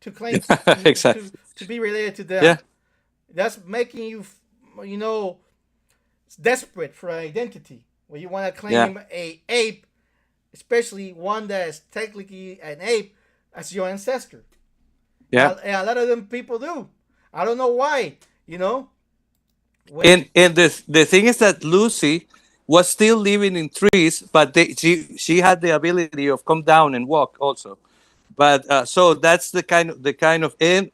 to claim Exactly. to be related to Yeah, them. That's making you, you know, desperate for identity. When you want to yeah, claim a ape, especially one that is technically an ape, as your ancestor. yeah. And a lot of them people do. I don't know why. You know, when And the thing is that Lucy was still living in trees, but she had the ability of come down and walk also. But so that's the kind of and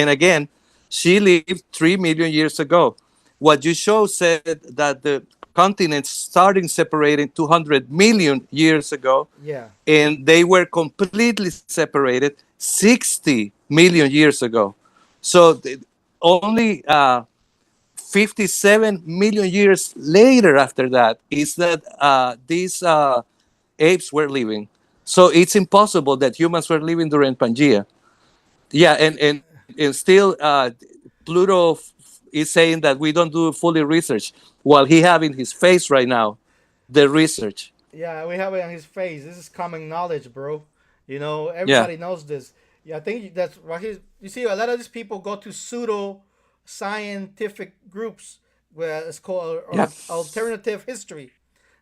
again, she lived 3 million years ago. What you show said that the continents starting separating 200 million years ago, yeah, and they were completely separated 60 million years ago. So only 57 million years later after that is that these apes were living. So it's impossible that humans were living during Pangea. Yeah, and still Pluto is saying that we don't do fully research while he having his face right now, the research. yeah, we have it on his face. This is common knowledge, bro. You know, Yeah, everybody knows this. Yeah, I think that's right. You see, a lot of these people go to pseudo scientific groups where it's called yeah, alternative history.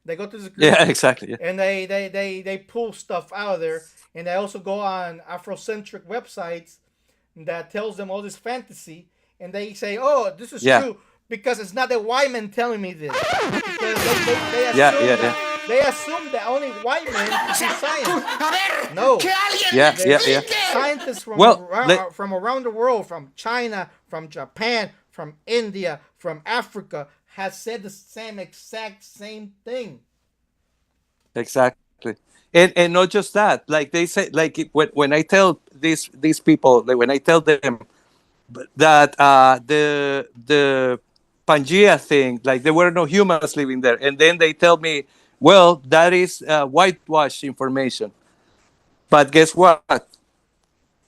They go to these yeah, groups exactly. Yeah, and they pull stuff out of there, and they also go on Afrocentric websites that tells them all this fantasy, and they say, "Oh, this is Yeah. true," because it's not the white men telling me this. Because they Yeah. assume Yeah. that Yeah. only white men can do science. No, Yeah. Yeah. Yeah. scientists Well, from around the world, from China, from Japan, from India, from Africa, has said the exact same thing. exactly. And not just that. Like they say, like when I tell these people, like when I tell them that the Pangea thing, like there were no humans living there, and then they tell me, well, that is whitewash information. But guess what?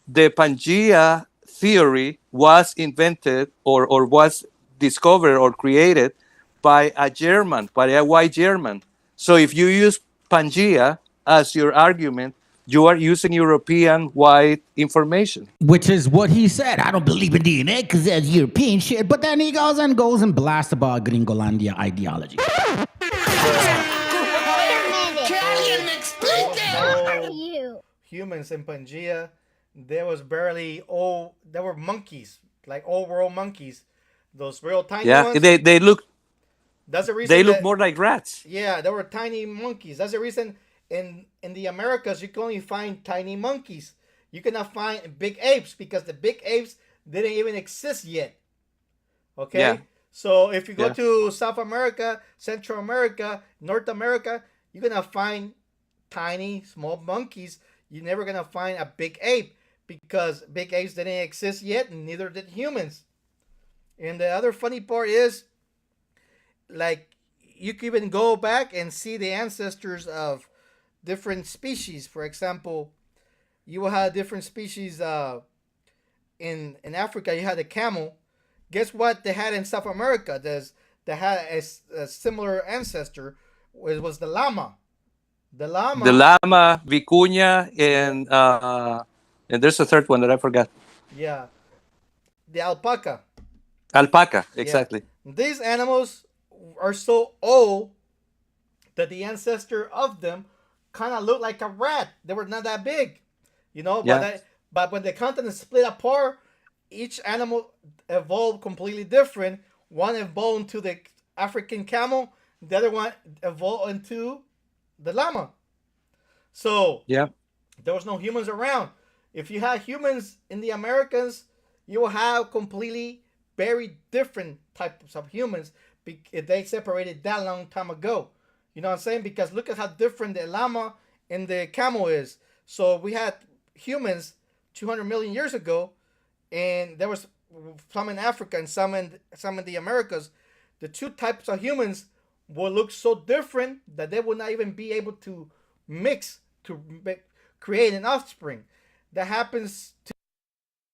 The Pangea theory was invented or was discovered or created by a German, by a white German. So if you use Pangea as your argument, you are using European white information. Which is what he said. I don't believe in DNA because that's European shit. But then he goes and blasts about Gringolandia ideology. Humans in Pangea, there were monkeys, like old world monkeys, those real tiny Yeah, ones. they look That's the reason they look more like rats. Yeah, there were tiny monkeys. That's the reason in the Americas you can only find tiny monkeys. You cannot find big apes because the big apes didn't even exist yet. Okay? Yeah. So if you go Yeah. to South America, Central America, North America, you're gonna find tiny, small monkeys. You're never gonna find a big ape because big apes didn't exist yet, and neither did humans. And the other funny part is, like, you can even go back and see the ancestors of different species. For example, you will have different species in Africa. You had the camel. Guess what they had in South America? They had a similar ancestor. It was the llama. The llama. The llama, vicuña, Yeah. and there's a third one that I forgot. Yeah. The alpaca. Alpaca, Yeah. exactly. These animals are so old that the ancestor of them kind of looked like a rat. They were not that big, you know. Yeah. But when the continents split apart, each animal evolved completely different. One evolved into the African camel. The other one evolved into the llama. So Yeah. there was no humans around. If you had humans in the Americas, you will have completely very different types of humans. They separated that long time ago. You know what I'm saying? Because look at how different the llama and the camel is. So we had humans 200 million years ago, and there was some in Africa and some in the Americas. The two types of humans will look so different that they will not even be able to mix to create an offspring. That happens to.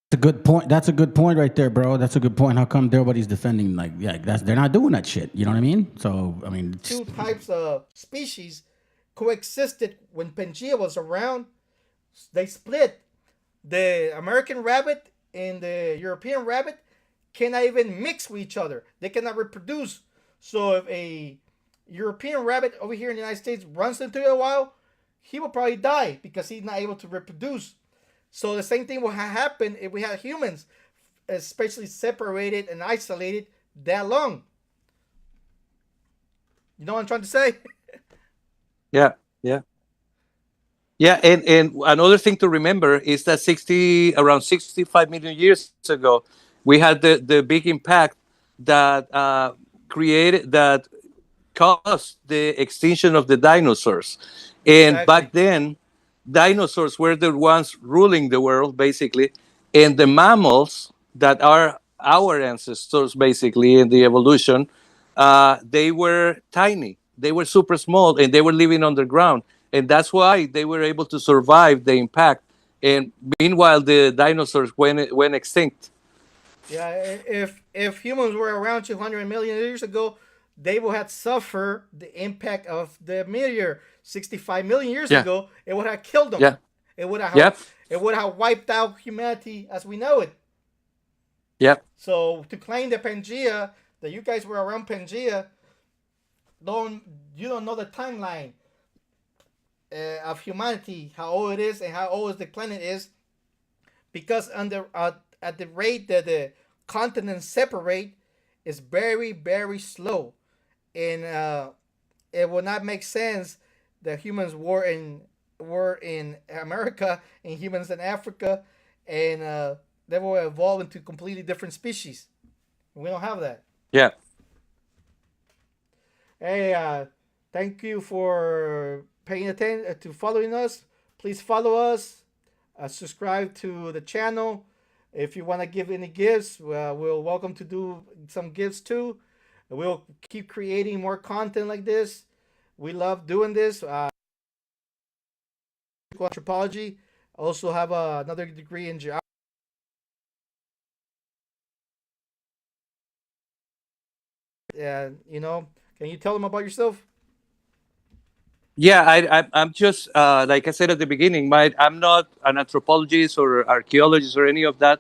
That's a good point. That's a good point right there, bro. That's a good point. How come everybody's defending they're not doing that shit? You know what I mean? So I mean, Two types of species coexisted when Pangea was around. They split. The American rabbit and the European rabbit cannot even mix with each other. They cannot reproduce. So if a European rabbit over here in the United States runs into a wild, he will probably die because he's not able to reproduce. So the same thing will happen if we had humans, especially separated and isolated that long. You know what I'm trying to say? Yeah. Yeah. Yeah, and another thing to remember is that around 65 million years ago, we had the big impact that that caused the extinction of the dinosaurs. And back then, dinosaurs were the ones ruling the world, basically, and the mammals that are our ancestors, basically, in the evolution, they were tiny. They were super small, and they were living underground, and that's why they were able to survive the impact. And meanwhile, the dinosaurs went extinct. Yeah, if humans were around 200 million years ago, they would have suffered the impact of the meteor. 65 million years ago, it would have killed them. Yeah. It would have Yep. it would have wiped out humanity as we know it. Yep. So to claim the Pangea that you guys were around Pangea, you don't know the timeline of humanity, how old it is and how old the planet is, because at the rate that continents separate is very, very slow, and it will not make sense that humans were in America and humans in Africa, and they will evolve into completely different species. We don't have that. Yeah. Hey, thank you for paying attention to following us. Please follow us. Subscribe to the channel. If you want to give any gifts, we're welcome to do some gifts too. We'll keep creating more content like this. We love doing this. Anthropology. Also have another degree in geography. And can you tell them about yourself? Yeah, I'm just like I said at the beginning. I'm not an anthropologist or archaeologist or any of that,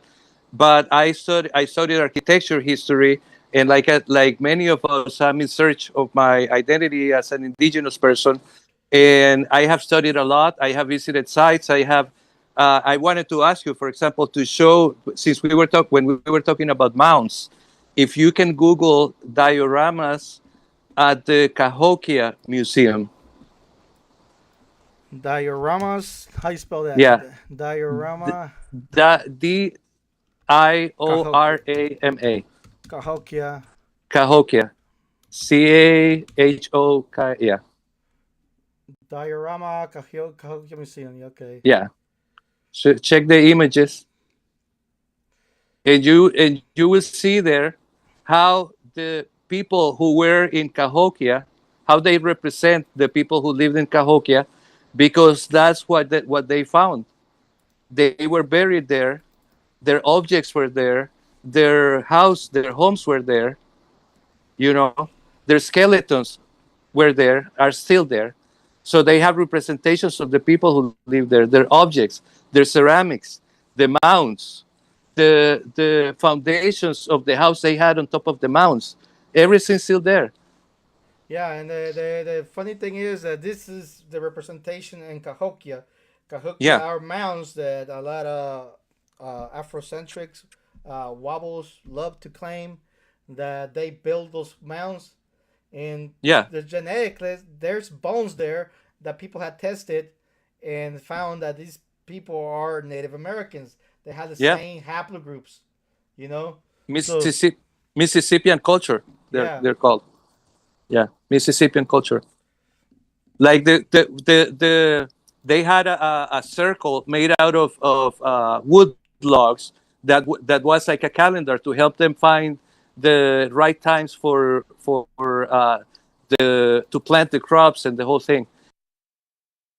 but I studied architecture history, and like many of us, I'm in search of my identity as an indigenous person, and I have studied a lot. I have visited sites. I wanted to ask you, for example, to show, since when we were talking about mounds, if you can Google dioramas at the Cahokia Museum. Dioramas. How you spell that? Yeah, Diorama. Cahokia. Diorama. Cahokia. Cahokia. Cahok. Yeah, Diorama. Cahokia Museum. Okay. yeah. So check the images, and you will see there how the people who were in Cahokia, how they represent the people who lived in Cahokia, because that's what they found. They were buried there. Their objects were there. Their homes were there. You know, their skeletons were there, are still there. So they have representations of the people who live there, their objects, their ceramics, the mounds, the foundations of the house they had on top of the mounds. Everything's still there. Yeah, and the funny thing is that this is the representation in Cahokia. Cahokia Yeah, are mounds that a lot of Afrocentrics, wobbles love to claim that they build those mounds. And yeah, the genetically, there's bones there that people had tested and found that these people are Native Americans. They have the yeah. same haplogroups, you know? So, Mississippi, Mississippian culture, yeah. they're called. Yeah, Mississippian culture. Like they had a circle made out of wood logs that was like a calendar to help them find the right times for the to plant the crops and the whole thing.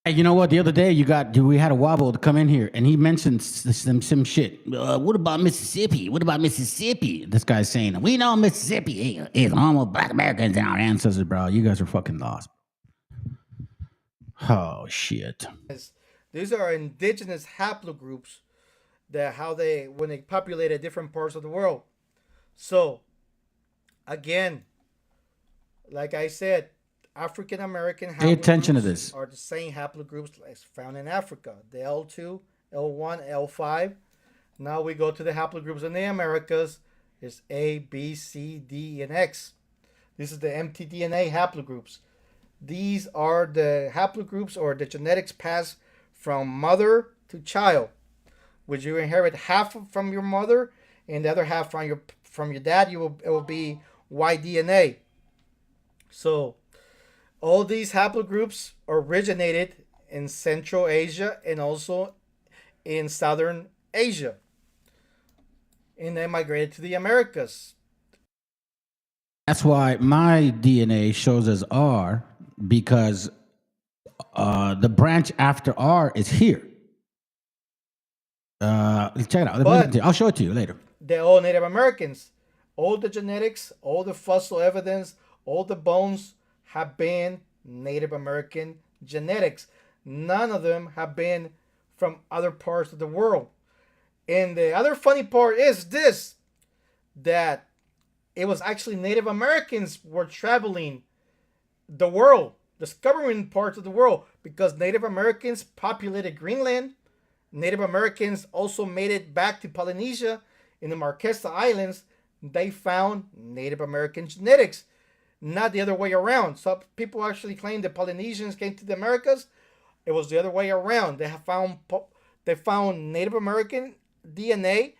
Hey, you know what? The other day we had a WABO to come in here, and he mentioned some shit. What about Mississippi? What about Mississippi? This guy's saying we know Mississippi is home of Black Americans and our ancestors, bro. You guys are fucking lost. Oh shit. These are indigenous haplogroups that how they when they populated different parts of the world. So again, like I said, African American Pay attention to haplogroups this. are the same haplogroups as found in Africa. The L2, L1, L5. Now we go to the haplogroups in the Americas. It's A, B, C, D, and X. This is the mtDNA haplogroups. These are the haplogroups or the genetics passed from mother to child, which you inherit half from your mother and the other half from your dad. It will be Y DNA. So all these haplogroups originated in Central Asia and also in Southern Asia, and they migrated to the Americas. That's why my DNA shows as R, because the branch after R is here. Check it out. But I'll show it to you later. they're all Native Americans. All the genetics, all the fossil evidence, all the bones have been Native American genetics. None of them have been from other parts of the world. And the other funny part is this, that it was actually Native Americans were traveling the world, discovering parts of the world, because Native Americans populated Greenland. Native Americans also made it back to Polynesia, in the Marquesa Islands, they found Native American genetics, not the other way around. So people actually claim the Polynesians came to the Americas. It was the other way around. They found Native American DNA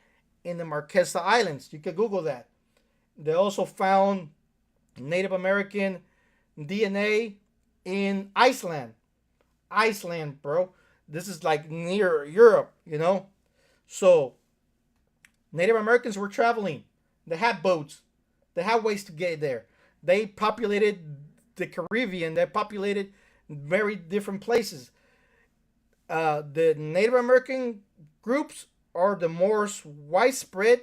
in the Marquesa Islands. You could Google that. They also found Native American DNA in Iceland. Iceland, bro. This is like near Europe, you know? So, Native Americans were traveling. They had boats. They had ways to get there. They populated the Caribbean. They populated very different places. The Native American groups are the more widespread,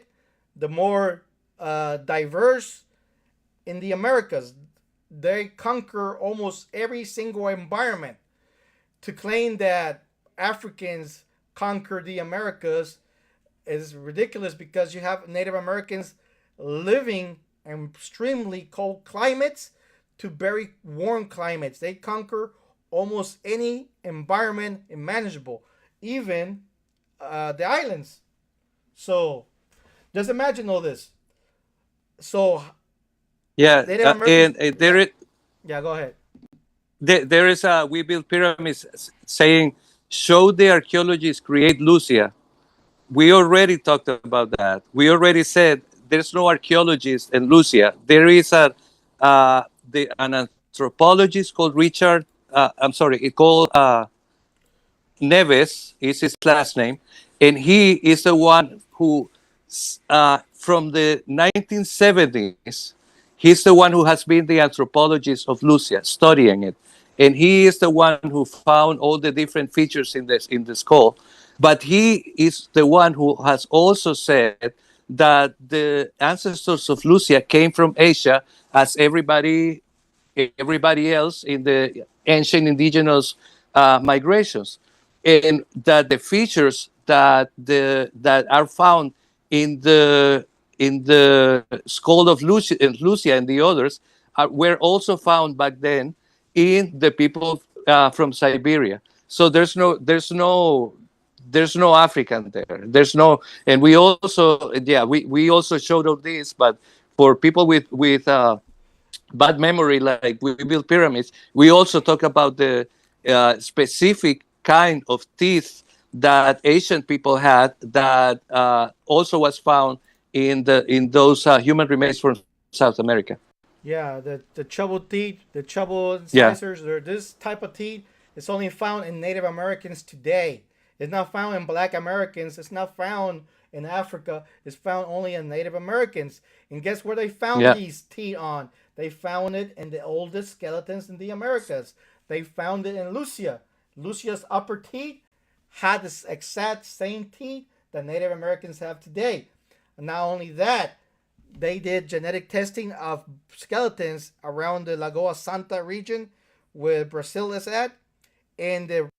the more diverse in the Americas. They conquer almost every single environment. To claim that Africans conquer the Americas is ridiculous because you have Native Americans living in extremely cold climates to very warm climates. They conquer almost any environment imaginable, even the islands. So just imagine all this. So Yeah, Native Americans. and there is Yeah, go ahead. there is a we build pyramids saying show the archaeologists create Lucia. We already talked about that. We already said there's no archaeologist in Lucia. There is an anthropologist called Richard. I'm sorry, it called Neves is his last name, and he is the one who, from the 1970s, he's the one who has been the anthropologist of Lucia, studying it, and he is the one who found all the different features in the skull. But he is the one who has also said that the ancestors of Lucia came from Asia, as everybody else in the ancient indigenous migrations, and that the features that are found in the skull of Lucia and the others were also found back then in the people from Siberia. So there's no African there. There's no, and we also showed all this, but for people with bad memory, like we build pyramids, we also talk about the specific kind of teeth that Asian people had that also was found in those human remains from South America. Yeah, the trouble teeth, the trouble Yeah, incisors, or this type of teeth is only found in Native Americans today. It's not found in Black Americans. It's not found in Africa. It's found only in Native Americans. And guess where they found yeah, these teeth on? They found it in the oldest skeletons in the Americas. They found it in Lucia. Lucia's upper teeth had the exact same teeth that Native Americans have today. And not only that, they did genetic testing of skeletons around the Lagoa Santa region where Brazil is at. And the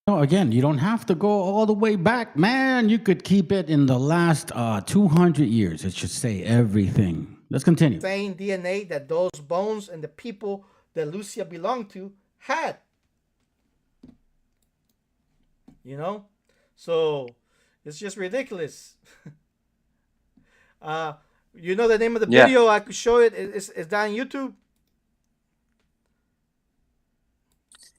No, again, you don't have to go all the way back, man. You could keep it in the last 200 years. It should say everything. Let's continue. same DNA that those bones and the people that Lucia belonged to had. You know? So it's just ridiculous. You know the name of the yeah, video? I could show it. Is that on YouTube?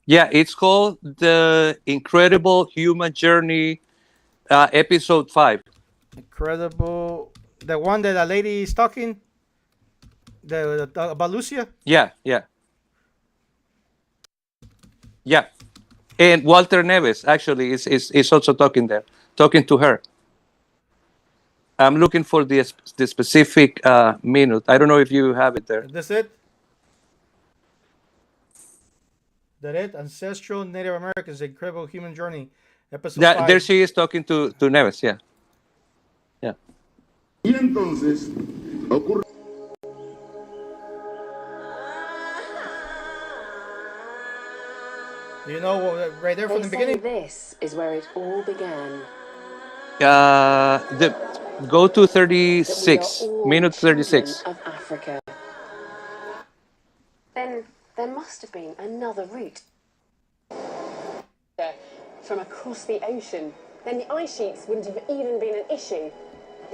yeah. It's called the Incredible Human Journey, episode 5. Incredible. The one that a lady is talking about Lucia? Yeah, yeah, yeah. And Walter Neves actually is also talking there, talking to her. I'm looking for the specific minute. I don't know if you have it there. Is this it? That it? Ancestral Native Americans, Incredible Human Journey, episode Yeah, there 5. she is talking to Neves. Yeah, yeah, Y entonces ocurre. You know, right there from the They say beginning? this is where it all began. go to That we are 36 all minute children 36. of Africa. Then there must have been another route. From across the ocean. Then the ice sheets wouldn't have even been an issue.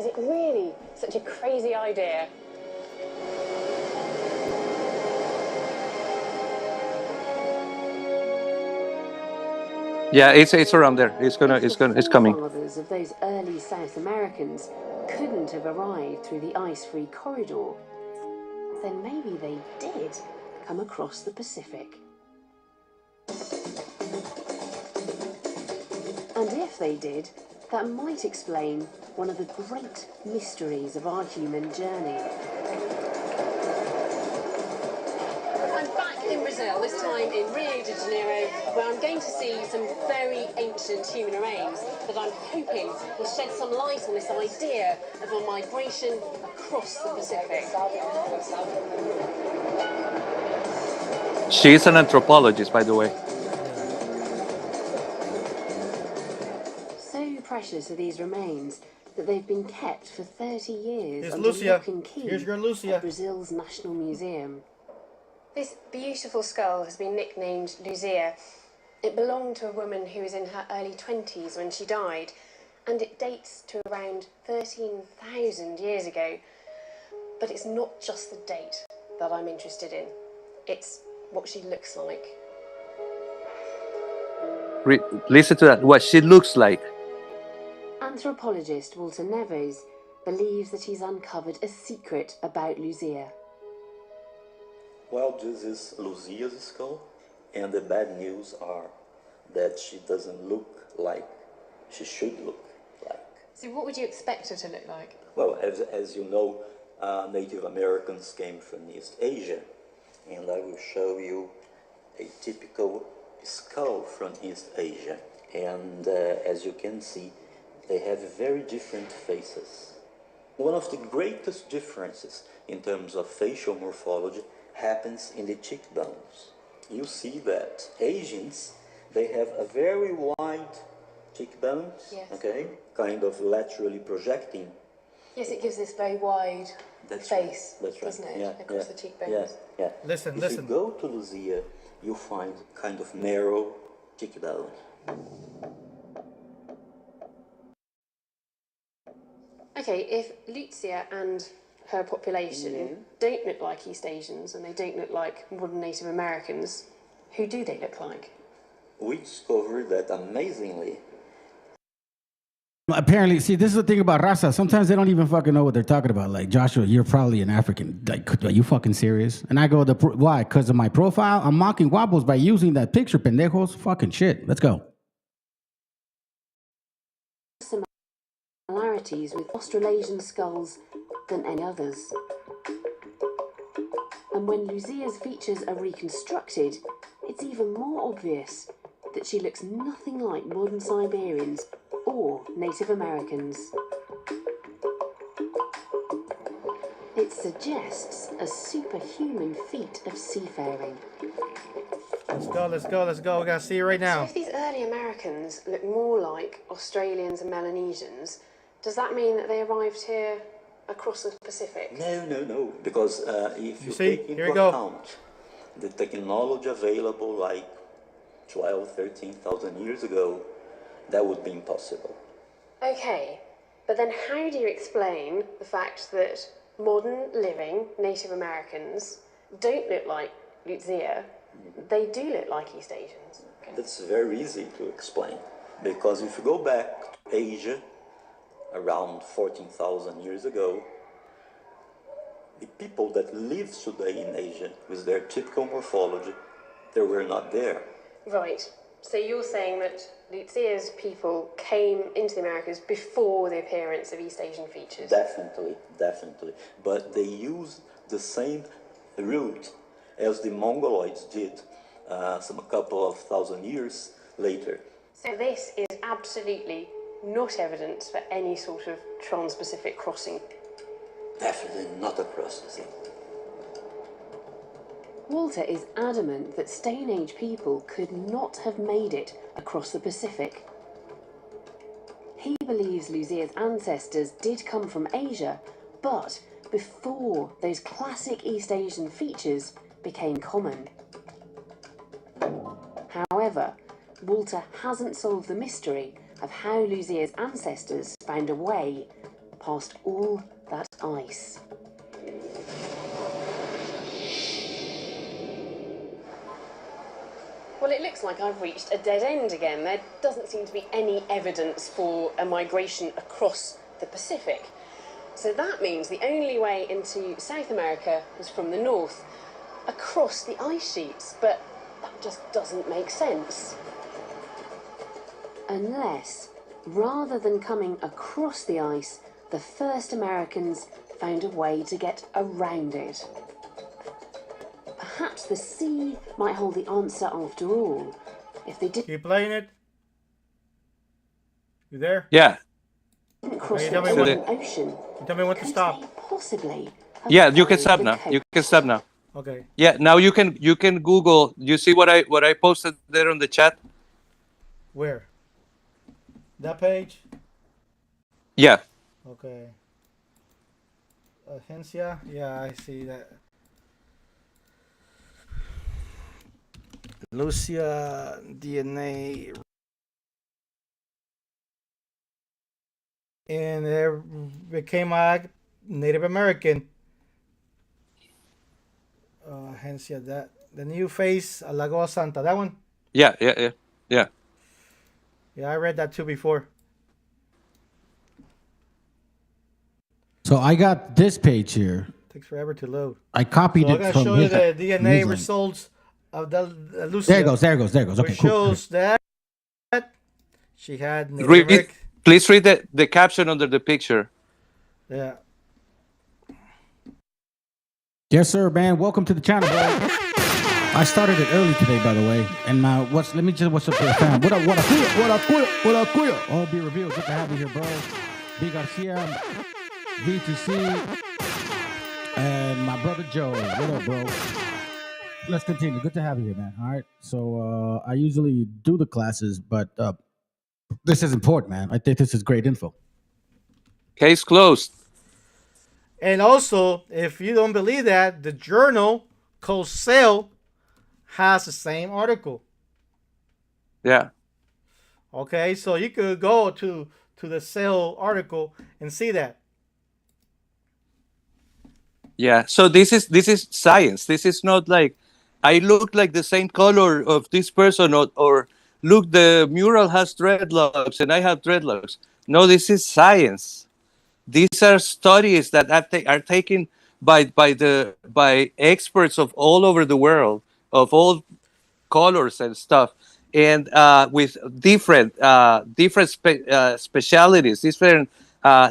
Is it really such a crazy idea? Yeah, it's around there. It's coming. Forefathers of those early South Americans couldn't have arrived through the ice-free corridor. Then maybe they did come across the Pacific. And if they did, that might explain one of the great mysteries of our human journey. I'm back in Brazil, this time in Rio de Janeiro, where I'm going to see some very ancient human remains that I'm hoping will shed some light on this idea of a migration across the Pacific. She's an anthropologist, by the way. So precious are these remains that they've been kept for 30 years Here's under Lucia. lock and key Here's your Lucia. at Brazil's National Museum. This beautiful skull has been nicknamed Luzia. It belonged to a woman who was in her early 20s when she died, and it dates to around 13,000 years ago. But it's not just the date that I'm interested in. It's what she looks like. Listen to that. What she looks like. Anthropologist Walter Neves believes that he's uncovered a secret about Luzia. Well, this is Luzia's skull, and the bad news are that she doesn't look like she should look like. So what would you expect her to look like? Well, as you know, Native Americans came from East Asia, and I will show you a typical skull from East Asia. And as you can see, they have very different faces. One of the greatest differences in terms of facial morphology happens in the cheekbones. You see that Asians, they have a very wide cheekbones, Yes. okay, kind of laterally projecting. Yes, it gives this very wide face, doesn't it, Yeah, across yeah, the cheekbones. Yeah, yeah. Listen, if listen. you go to Luzia, you find kind of narrow cheekbone. Okay, if Luzia and her population don't look like East Asians and they don't look like modern Native Americans, who do they look like? We discovered that amazingly. Apparently, see, this is the thing about Raza. Sometimes they don't even fucking know what they're talking about. Like, Joshua, you're probably an African. Like, are you fucking serious? And I go, why? Because of my profile? I'm mocking WABOs by using that picture, pendejos. Fucking shit. Let's go. Similarities with Australasian skulls than any others. And when Luzia's features are reconstructed, it's even more obvious that she looks nothing like modern Siberians or Native Americans. It suggests a superhuman feat of seafaring. Let's go, let's go, let's go. We gotta see it right So now. if these early Americans look more like Australians and Melanesians, does that mean that they arrived here across the Pacific? No, because if you see? take Here we into go. account the technology available like 12, 13,000 years ago, that would be impossible. Okay, but then how do you explain the fact that modern living Native Americans don't look like Luzia? They do look like East Asians. That's very easy to explain, because if you go back to Asia, around 14,000 years ago, the people that live today in Asia with their typical morphology, they were not there. Right, so you're saying that Luzia's people came into the Americas before the appearance of East Asian features? Definitely. But they used the same route as the Mongoloids did a couple of thousand years later. So this is absolutely not evidence for any sort of trans-Pacific crossing? Definitely not a processing. Walter is adamant that Stone Age people could not have made it across the Pacific. He believes Luzia's ancestors did come from Asia, but before those classic East Asian features became common. However, Walter hasn't solved the mystery of how Luzia's ancestors found a way past all that ice. Well, it looks like I've reached a dead end again. There doesn't seem to be any evidence for a migration across the Pacific. So that means the only way into South America was from the north, across the ice sheets, but that just doesn't make sense. Unless, rather than coming across the ice, the first Americans found a way to get around it. Perhaps the sea might hold the answer after all. If they Keep playing it. You there? Yeah. didn't cross you the tell me what- ocean, You tell me when to could stop. they possibly have Yeah, you can followed stop the now. coast? You can stop now. Okay. Yeah, now you can Google. You see what I posted there on the chat? Where? That page? Yeah. Okay. Agencia? Yeah, I see that. Lucia DNA. And it became a Native American. Agencia, that. The new face, Lagoa Santa. That one? Yeah. Yeah, I read that too before. So I got this page here. Takes forever to load. I copied So I'm it gonna from show you his, the DNA his link. results of the Lucia. There it goes. There it goes. There it goes. Okay, Which cool. shows that she had Native Read, American. please read the caption under the picture. Yeah. Yes, sir, man. Welcome to the channel, bro. I started it early today, by the way. And what's up there, fam? What up, queer? All be revealed. Good to have you here, bro. B Garcia, VTC, and my brother Joe. What up, bro? Let's continue. Good to have you here, man. All right. So I usually do the classes, but this is important, man. I think this is great info. Case closed. And also, if you don't believe that, the journal called Cell has the same article. Yeah. Okay, so you could go to the Cell article and see that. Yeah. So this is science. This is not like I look like the same color of this person or look, the mural has dreadlocks and I have dreadlocks. No, this is science. These are studies that are taken by experts of all over the world, of all colors and stuff, and with different specialities, different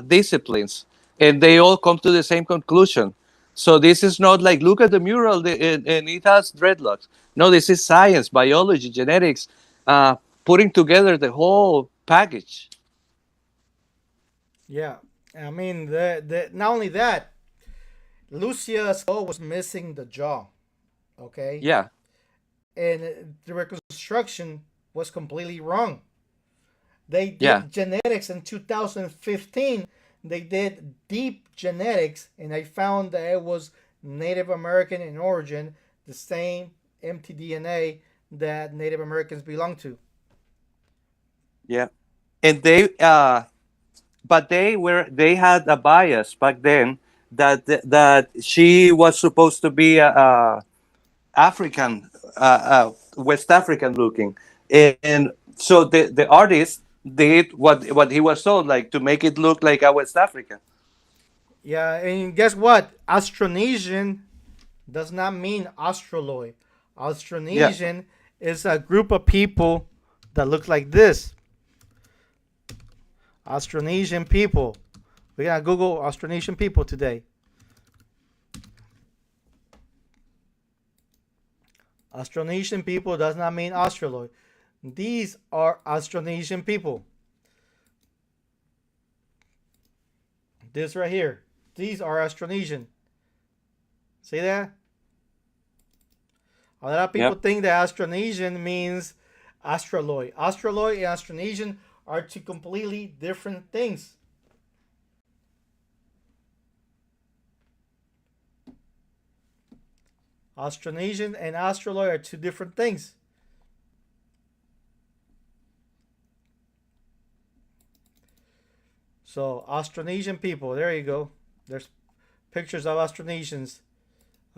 disciplines, and they all come to the same conclusion. So this is not like, look at the mural and it has dreadlocks. No, this is science, biology, genetics, putting together the whole package. Yeah, I mean, not only that, Lucia's skull was missing the jaw. Okay. Yeah. And the reconstruction was completely wrong. They did genetics in 2015. They did deep genetics, and I found that it was Native American in origin, the same mtDNA that Native Americans belong to. Yeah, and but they had a bias back then that she was supposed to be African, West African looking, and so the artist did what he was told, like to make it look like a West African. Yeah, and guess what? Austronesian does not mean Australoid. Austronesian is a group of people that look like this. Austronesian people. We're gonna Google Austronesian people today. Austronesian people does not mean Australoid. These are Austronesian people. This right here. These are Austronesian. See that? A lot of people think that Austronesian means Australoid. Australoid and Austronesian are two completely different things. Austronesian and Australoid are two different things. So Austronesian people, there you go. There's pictures of Austronesians.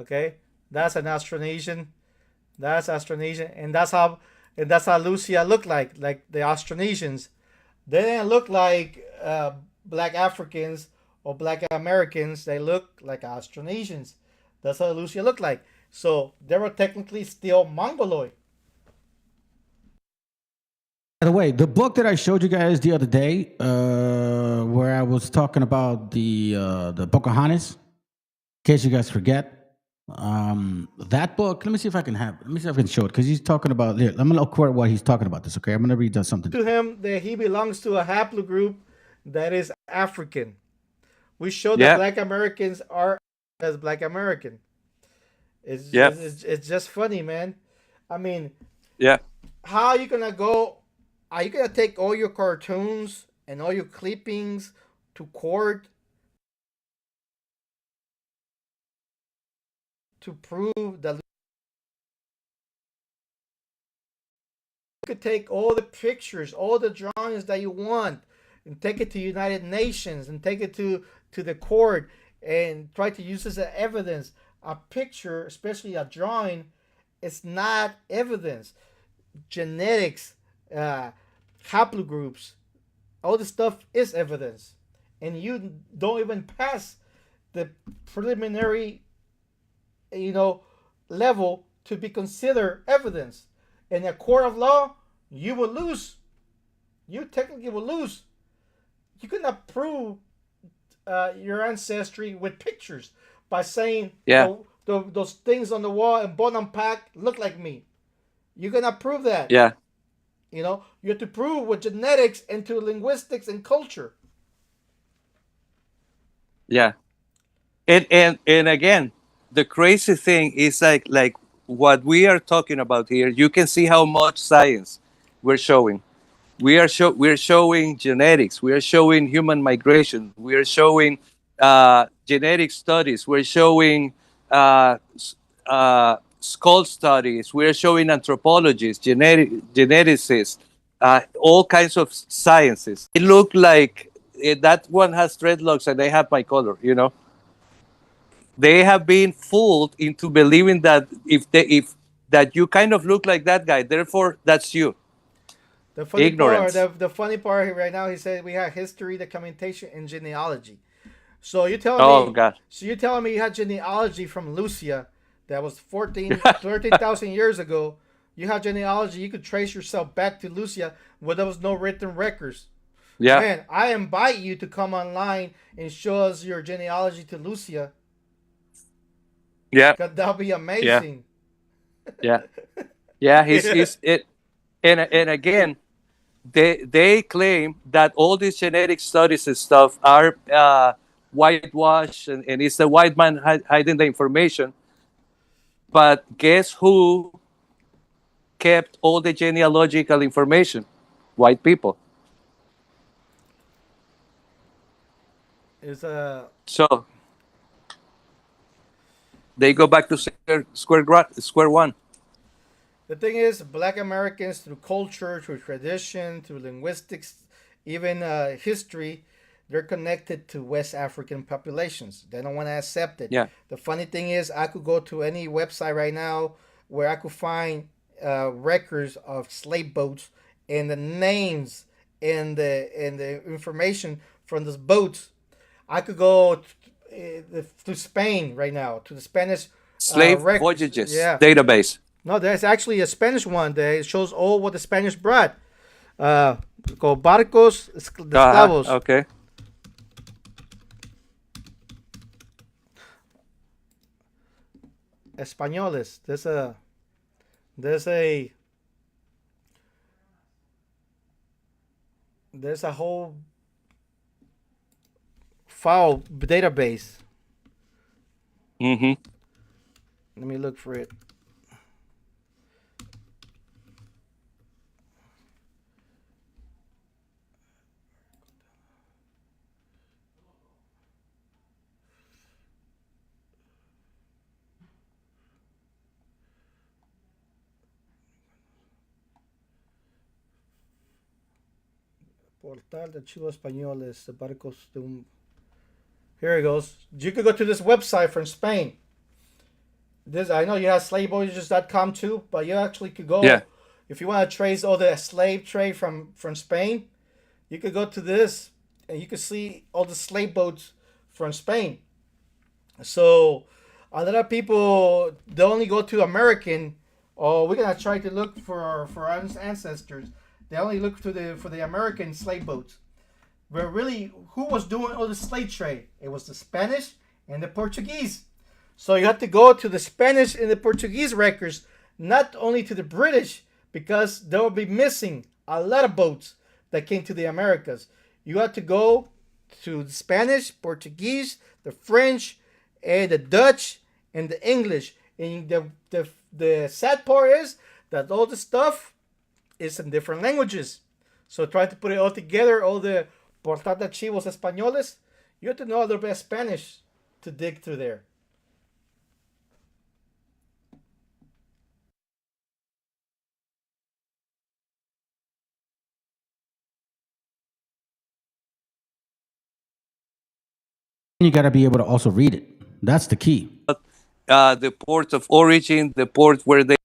Okay, that's an Austronesian. That's Austronesian, and that's how Lucia looked like the Austronesians. They didn't look like black Africans or black Americans. They look like Austronesians. That's how Lucia looked like. So they were technically still Mongoloid. By the way, the book that I showed you guys the other day, where I was talking about the Pocahontas, in case you guys forget, that book. Let me see if I can have. Let me see if I can show it because he's talking about. Here, I'm gonna quote what he's talking about. This, okay? I'm gonna read something. To him, that he belongs to a haplogroup that is African. We show that black Americans are as black American. It's just funny, man. I mean, Yeah. how are you gonna go? Are you gonna take all your cartoons and all your clippings to court to prove that you could take all the pictures, all the drawings that you want, and take it to United Nations and take it to the court and try to use this as evidence? A picture, especially a drawing, it's not evidence. Genetics, haplogroups, all this stuff is evidence, and you don't even pass the preliminary, level to be considered evidence. In a court of law, you will lose. You technically will lose. You cannot prove your ancestry with pictures by saying those things on the wall and Bonampak look like me. You cannot prove that. Yeah. You have to prove with genetics and to linguistics and culture. Yeah. And again, the crazy thing is like what we are talking about here. You can see how much science we're showing. We're showing genetics. We are showing human migration. We are showing genetic studies. We're showing skull studies. We're showing anthropologists, geneticists, all kinds of sciences. It look like that one has dreadlocks and they have my color. They have been fooled into believing that if that you kind of look like that guy, therefore that's you. The funny Ignorance. the funny part right now, he said we have history, documentation, and genealogy. So you're telling me, God. so you're telling me you had genealogy from Lucia that was 13,000 years ago. You have genealogy. You could trace yourself back to Lucia where there was no written records. Yeah. Man, I invite you to come online and show us your genealogy to Lucia. Yeah. That'll be amazing. Yeah. Yeah. He's it. And again, they claim that all these genetic studies and stuff are whitewash and it's the white man hiding the information. But guess who kept all the genealogical information? White people. So they go back to square one. The thing is, black Americans, through culture, through tradition, through linguistics, even history, they're connected to West African populations. They don't want to accept it. Yeah. The funny thing is, I could go to any website right now where I could find records of slave boats and the names and the information from those boats. I could go to Spain right now, to the Spanish Slave voyages database. No, there's actually a Spanish one that shows all what the Spanish brought. Called Barcos de Esclavos. Okay. Españoles. There's a whole file database. Mm-hmm. Let me look for it. Portal de Archivos Españoles, de barcos de un... Here it goes. You could go to this website from Spain. This I know you have slavevoyages.com too, but you actually could go Yeah. if you want to trace all the slave trade from Spain. You could go to this and you could see all the slave boats from Spain. So a lot of people they only go to American. Oh, we're gonna try to look for our ancestors. They only look to the for the American slave boats. But really, who was doing all the slave trade? It was the Spanish and the Portuguese. So you have to go to the Spanish and the Portuguese records, not only to the British, because they will be missing a lot of boats that came to the Americas. You have to go to the Spanish, Portuguese, the French, and the Dutch, and the English. And the sad part is that all the stuff is in different languages. So try to put it all together, all the Portal de Archivos Españoles. You have to know a little bit of Spanish to dig through there. You got to be able to also read it. That's the key. The port of origin, the port where they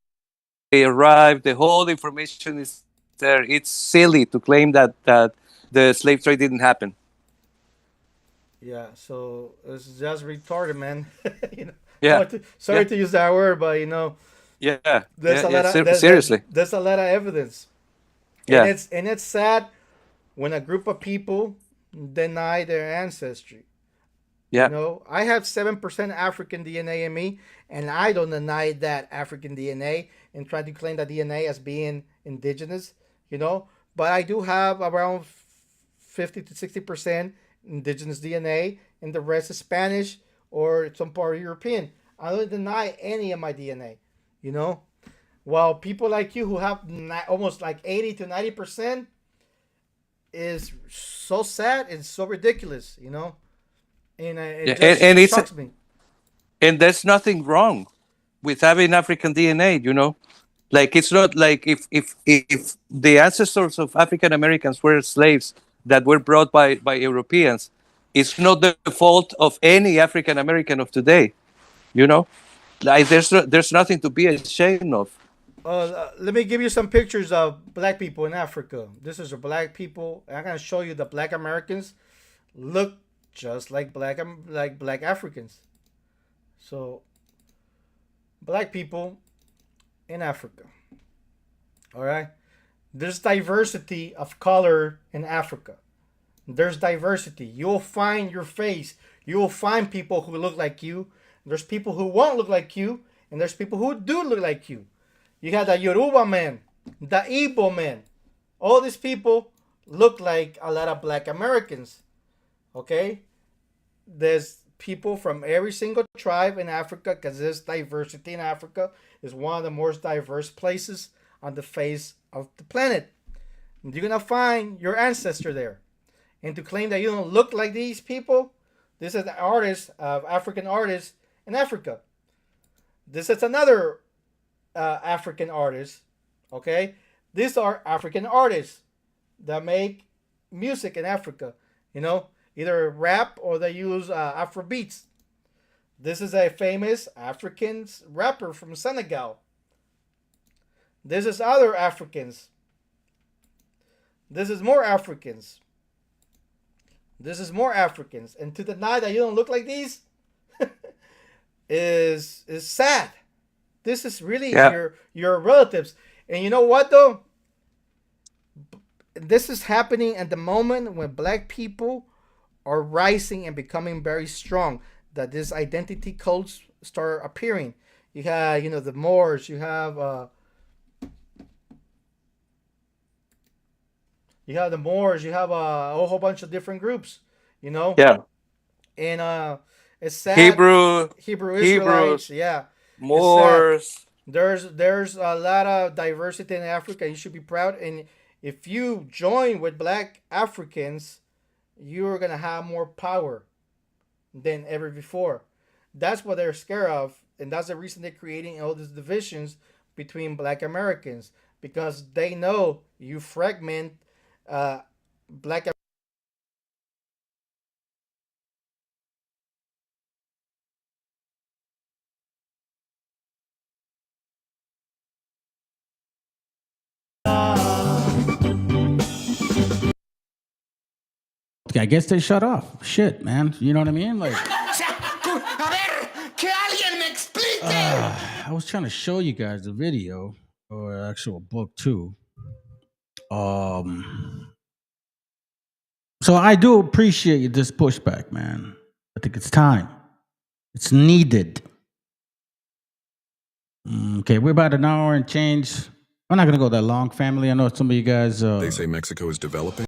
arrived, the whole information is there. It's silly to claim that the slave trade didn't happen. Yeah, so it's just retarded, man. you know, Yeah. sorry to use that word, but Yeah. there's a lot of seriously. there's a lot of evidence. Yeah. And it's sad when a group of people deny their ancestry. Yeah. I have 7% African DNA in me, and I don't deny that African DNA and try to claim that DNA as being indigenous, But I do have around 50 to 60% indigenous DNA, and the rest is Spanish or some part European. I don't deny any of my DNA, While people like you who have almost like 80 to 90% is so sad and so ridiculous, And it just shocks me. And there's nothing wrong with having African DNA, Like it's not like if the ancestors of African Americans were slaves that were brought by Europeans, it's not the fault of any African American of today, Like there's nothing to be ashamed of. Let me give you some pictures of black people in Africa. This is a black people. I'm gonna show you the black Americans look just like black Africans. So black people in Africa. All right. There's diversity of color in Africa. There's diversity. You'll find your face. You'll find people who look like you. There's people who won't look like you, and there's people who do look like you. You have the Yoruba man, the Igbo man. All these people look like a lot of black Americans. Okay? There's people from every single tribe in Africa because there's diversity in Africa. It's one of the most diverse places on the face of the planet. And you're going to find your ancestor there. And to claim that you don't look like these people, this is the artist of African artists in Africa. This is another African artist. Okay? These are African artists that make music in Africa. Either rap or they use Afro beats. This is a famous African rapper from Senegal. This is other Africans. This is more Africans. This is more Africans. And to deny that you don't look like these is sad. This is really your relatives. And you know what though? This is happening at the moment when black people are rising and becoming very strong. That these identity codes start appearing. You have, the Moors. You have the Moors. You have a whole bunch of different groups. Yeah. And it's sad. Hebrew Israelites. Yeah. Moors. There's a lot of diversity in Africa. You should be proud. And if you join with black Africans, you're going to have more power than ever before. That's what they're scared of. And that's the reason they're creating all these divisions between black Americans. Because they know you fragment black. I guess they shut off. Shit, man. You know what I mean? Like, I was trying to show you guys the video or actual book too. So I do appreciate this pushback, man. I think it's time. It's needed. Okay, we're about an hour and change. I'm not gonna go that long, family. I know some of you guys. They say Mexico is developing.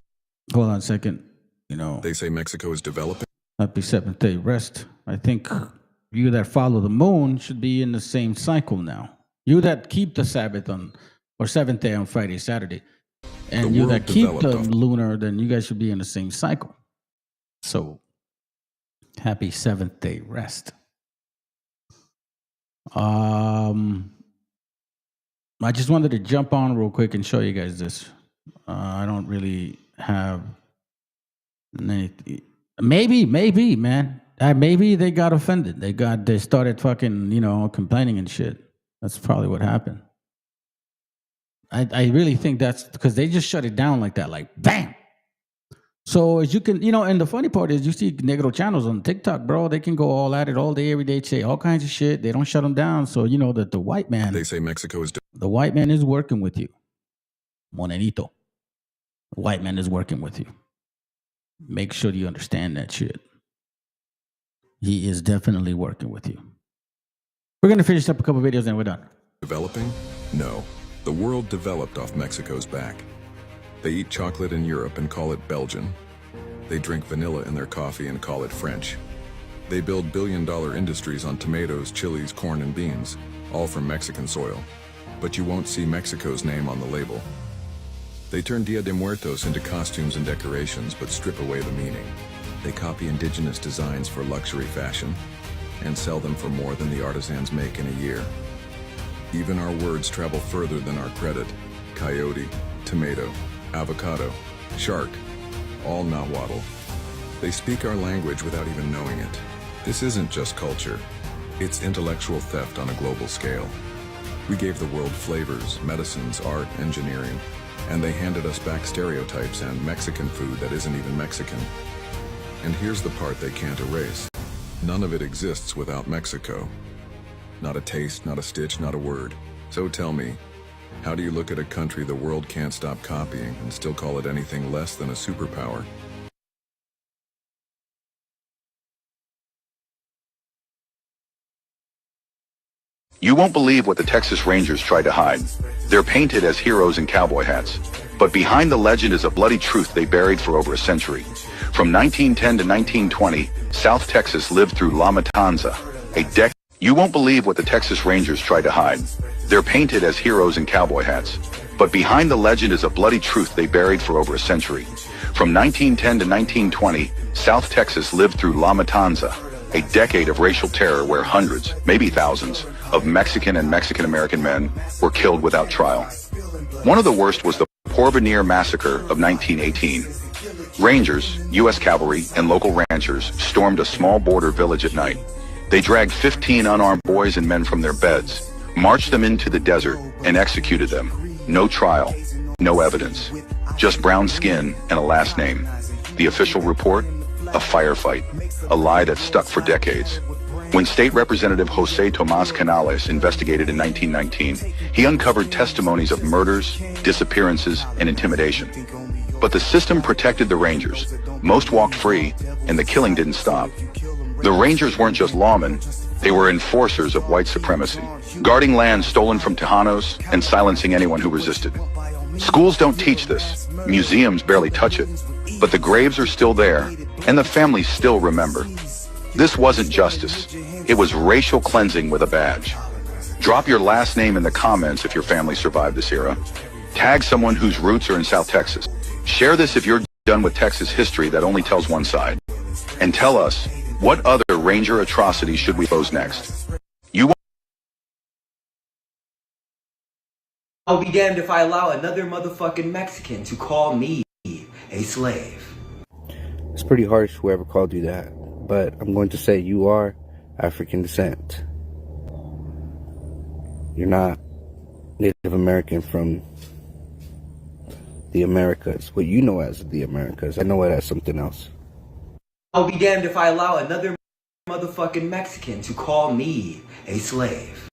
Hold on a second. You know, They say Mexico is developing. happy seventh day rest. I think you that follow the moon should be in the same cycle now. You that keep the Sabbath on or seventh day on Friday, Saturday, and you that keep the lunar, then you guys should be in the same cycle. So happy seventh day rest. I just wanted to jump on real quick and show you guys this. I don't really have anything. Maybe, man. Maybe they got offended. They started fucking, complaining and shit. That's probably what happened. I really think that's because they just shut it down like that, like bam. So as you can, and the funny part is you see Negro channels on TikTok, bro. They can go all at it all day, every day, say all kinds of shit. They don't shut them down. So you know that the white man. They say Mexico is. The white man is working with you, Monenito. The white man is working with you. Make sure you understand that shit. He is definitely working with you. We're gonna finish up a couple videos and we're done. Developing? No. The world developed off Mexico's back. They eat chocolate in Europe and call it Belgian. They drink vanilla in their coffee and call it French. They build billion-dollar industries on tomatoes, chilies, corn, and beans, all from Mexican soil. But you won't see Mexico's name on the label. They turn Dia de Muertos into costumes and decorations, but strip away the meaning. They copy indigenous designs for luxury fashion and sell them for more than the artisans make in a year. Even our words travel further than our credit. Coyote, tomato, avocado, shark, all Nahuatl. They speak our language without even knowing it. This isn't just culture. It's intellectual theft on a global scale. We gave the world flavors, medicines, art, engineering, and they handed us back stereotypes and Mexican food that isn't even Mexican. And here's the part they can't erase. None of it exists without Mexico. Not a taste, not a stitch, not a word. So tell me, how do you look at a country the world can't stop copying and still call it anything less than a superpower? You won't believe what the Texas Rangers tried to hide. They're painted as heroes in cowboy hats. But behind the legend is a bloody truth they buried for over a century. From 1910 to 1920, South Texas lived through La Matanza, a decade. You won't believe what the Texas Rangers tried to hide. They're painted as heroes in cowboy hats. But behind the legend is a bloody truth they buried for over a century. From 1910 to 1920, South Texas lived through La Matanza, a decade of racial terror where hundreds, maybe thousands, of Mexican and Mexican-American men were killed without trial. One of the worst was the Porvenir Massacre of 1918. Rangers, U.S. cavalry, and local ranchers stormed a small border village at night. They dragged 15 unarmed boys and men from their beds, marched them into the desert, and executed them. No trial, no evidence, just brown skin and a last name. The official report? A firefight, a lie that stuck for decades. When State Representative Jose Tomas Canales investigated in 1919, he uncovered testimonies of murders, disappearances, and intimidation. But the system protected the Rangers. Most walked free, and the killing didn't stop. The Rangers weren't just lawmen, they were enforcers of white supremacy, guarding land stolen from Tejanos and silencing anyone who resisted. Schools don't teach this, museums barely touch it, but the graves are still there, and the families still remember. This wasn't justice, it was racial cleansing with a badge. Drop your last name in the comments if your family survived this era. Tag someone whose roots are in South Texas. Share this if you're done with Texas history that only tells one side. And tell us, what other Ranger atrocities should we expose next? I'll be damned if I allow another motherfucking Mexican to call me a slave. It's pretty harsh, whoever called you that, but I'm going to say you are African descent. You're not Native American from the Americas, what you know as the Americas. I know it as something else. I'll be damned if I allow another motherfucking Mexican to call me a slave.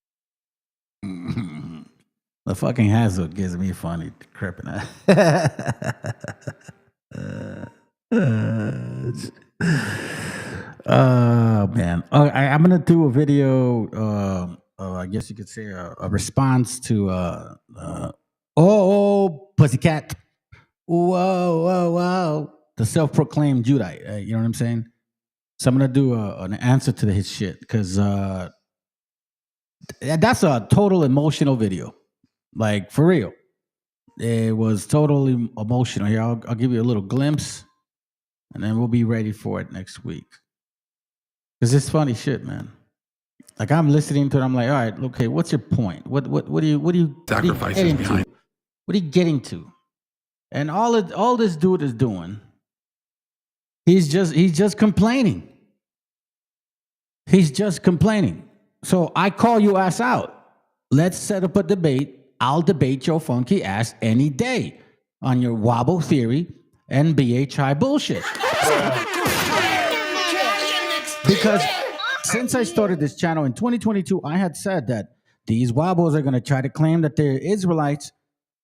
The fucking Hazard gives me funny cripping. Man. I'm gonna do a video. I guess you could say a response to pussycat. Whoa. The self-proclaimed Judite. You know what I'm saying? So I'm gonna do an answer to his shit because that's a total emotional video. Like, for real. It was totally emotional. Here, I'll give you a little glimpse, and then we'll be ready for it next week. Because it's funny shit, man. Like, I'm listening to it, I'm like, all right, okay, what's your point? What are you getting to? What are you getting to? And all this dude is doing, he's just complaining. He's just complaining. So I call you ass out. Let's set up a debate. I'll debate your funky ass any day on your WABO theory and BHI bullshit. Because since I started this channel in 2022, I had said that these WABOs are going to try to claim that they're Israelites.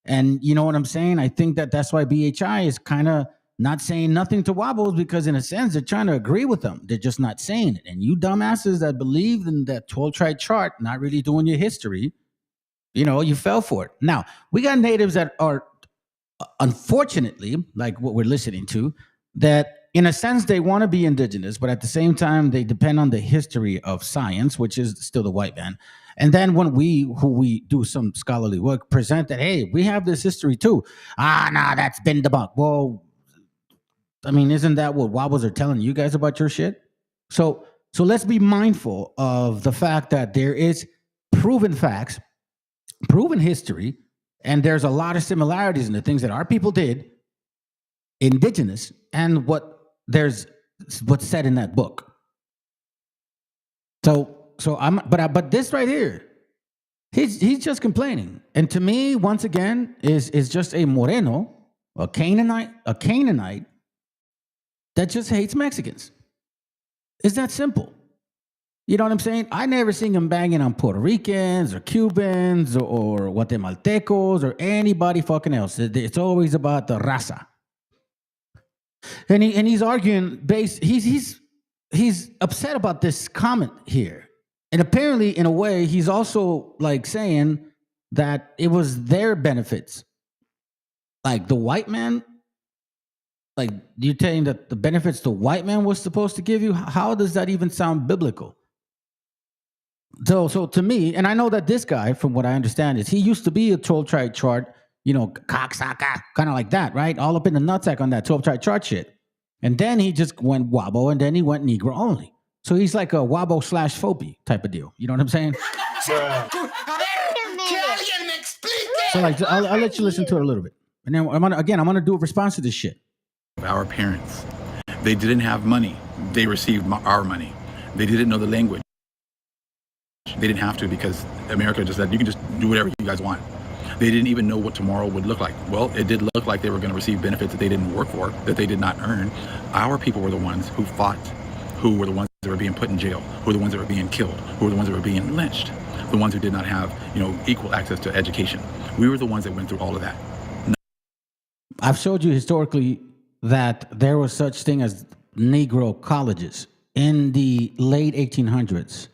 And you know what I'm saying? I think that that's why BHI is kind of not saying nothing to WABOs, because in a sense, they're trying to agree with them. They're just not saying it. And you dumbasses that believe in that 12-tribe chart, not really doing your history, you know, you fell for it. Now, we got natives that are, unfortunately, like what we're listening to, that in a sense, they want to be indigenous, but at the same time, they depend on the history of science, which is still the white man. And then when who we do some scholarly work, present that, hey, we have this history too. Nah, that's been debunked. Well, I mean, isn't that what WABOs are telling you guys about your shit? So let's be mindful of the fact that there is proven facts, proven history, and there's a lot of similarities in the things that our people did, indigenous, and what's said in that book. But this right here, he's just complaining, and to me, once again, is just a Moreno, a Canaanite that just hates Mexicans. It's that simple. You know what I'm saying? I never seen him banging on Puerto Ricans or Cubans or Guatemaltecos or anybody fucking else. It's always about the raza. And he's arguing he's upset about this comment here. And apparently, in a way, he's also like saying that it was their benefits. Like the white man, like you're saying that the benefits the white man was supposed to give you? How does that even sound biblical? So to me, and I know that this guy, from what I understand, is he used to be a 12-tribe chart, you know, cocksucker, kind of like that, right? All up in the nutsack on that 12-tribe chart shit. And then he just went WABO, and then he went Negro only. So he's like a WABO/Fopi type of deal. You know what I'm saying? So like, I'll let you listen to it a little bit. And then I'm gonna do a response to this shit. Our parents, they didn't have money. They received our money. They didn't know the language. They didn't have to, because America just said, you can just do whatever you guys want. They didn't even know what tomorrow would look like. Well, it did look like they were going to receive benefits that they didn't work for, that they did not earn. Our people were the ones who fought, who were the ones that were being put in jail, who were the ones that were being killed, who were the ones that were being lynched, the ones who did not have, equal access to education. We were the ones that went through all of that. I've showed you historically that there was such thing as Negro colleges in the late 1800s.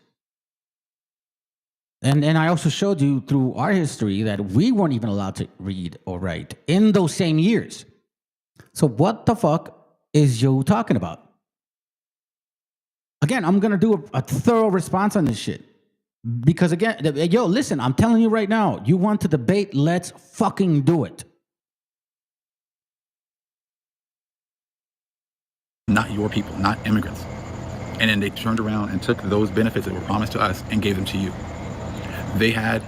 And I also showed you through our history that we weren't even allowed to read or write in those same years. So what the fuck is you talking about? Again, I'm going to do a thorough response on this shit. Because again, listen, I'm telling you right now, you want to debate, let's fucking do it. Not your people, not immigrants. And then they turned around and took those benefits that were promised to us and gave them to you. They had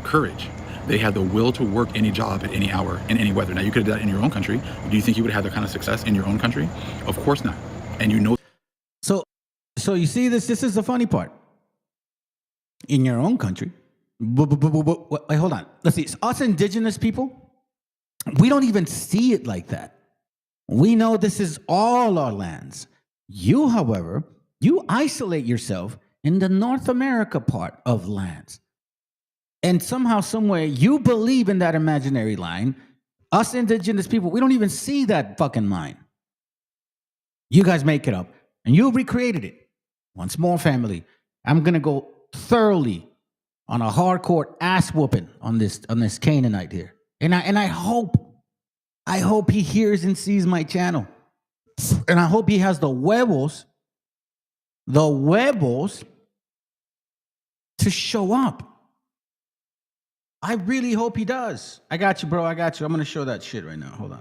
courage. They had the will to work any job at any hour in any weather. Now, you could have done that in your own country. Do you think you would have had that kind of success in your own country? Of course not. And you know. So you see this? This is the funny part. In your own country, wait, hold on. Let's see. Us indigenous people, we don't even see it like that. We know this is all our lands. You, however, you isolate yourself in the North America part of lands. And somehow, someway, you believe in that imaginary line. Us indigenous people, we don't even see that fucking line. You guys make it up. And you recreated it. Once more, family, I'm going to go thoroughly on a hardcore ass whooping on this Canaanite here. And I hope he hears and sees my channel. And I hope he has the huevos to show up. I really hope he does. I got you, bro. I got you. I'm going to show that shit right now. Hold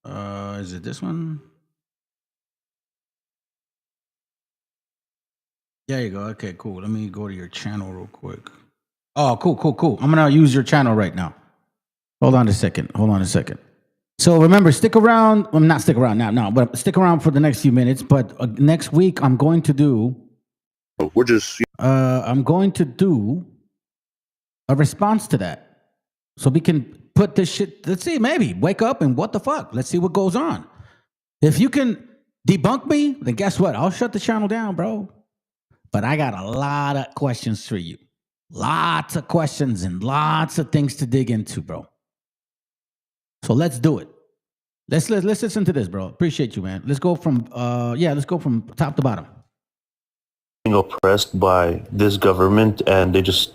on. Is it this one? There you go. Okay, cool. Let me go to your channel real quick. Oh, cool. I'm going to use your channel right now. Hold on a second. So remember, stick around. Well, not stick around now, but stick around for the next few minutes. But next week, I'm going to do... I'm going to do a response to that. So we can put this shit... Let's see, maybe. Wake up and what the fuck? Let's see what goes on. If you can debunk me, then guess what? I'll shut the channel down, bro. But I got a lot of questions for you. Lots of questions and lots of things to dig into, bro. So let's do it. Let's listen to this, bro. Appreciate you, man. Let's go from top to bottom. Being oppressed by this government, and they just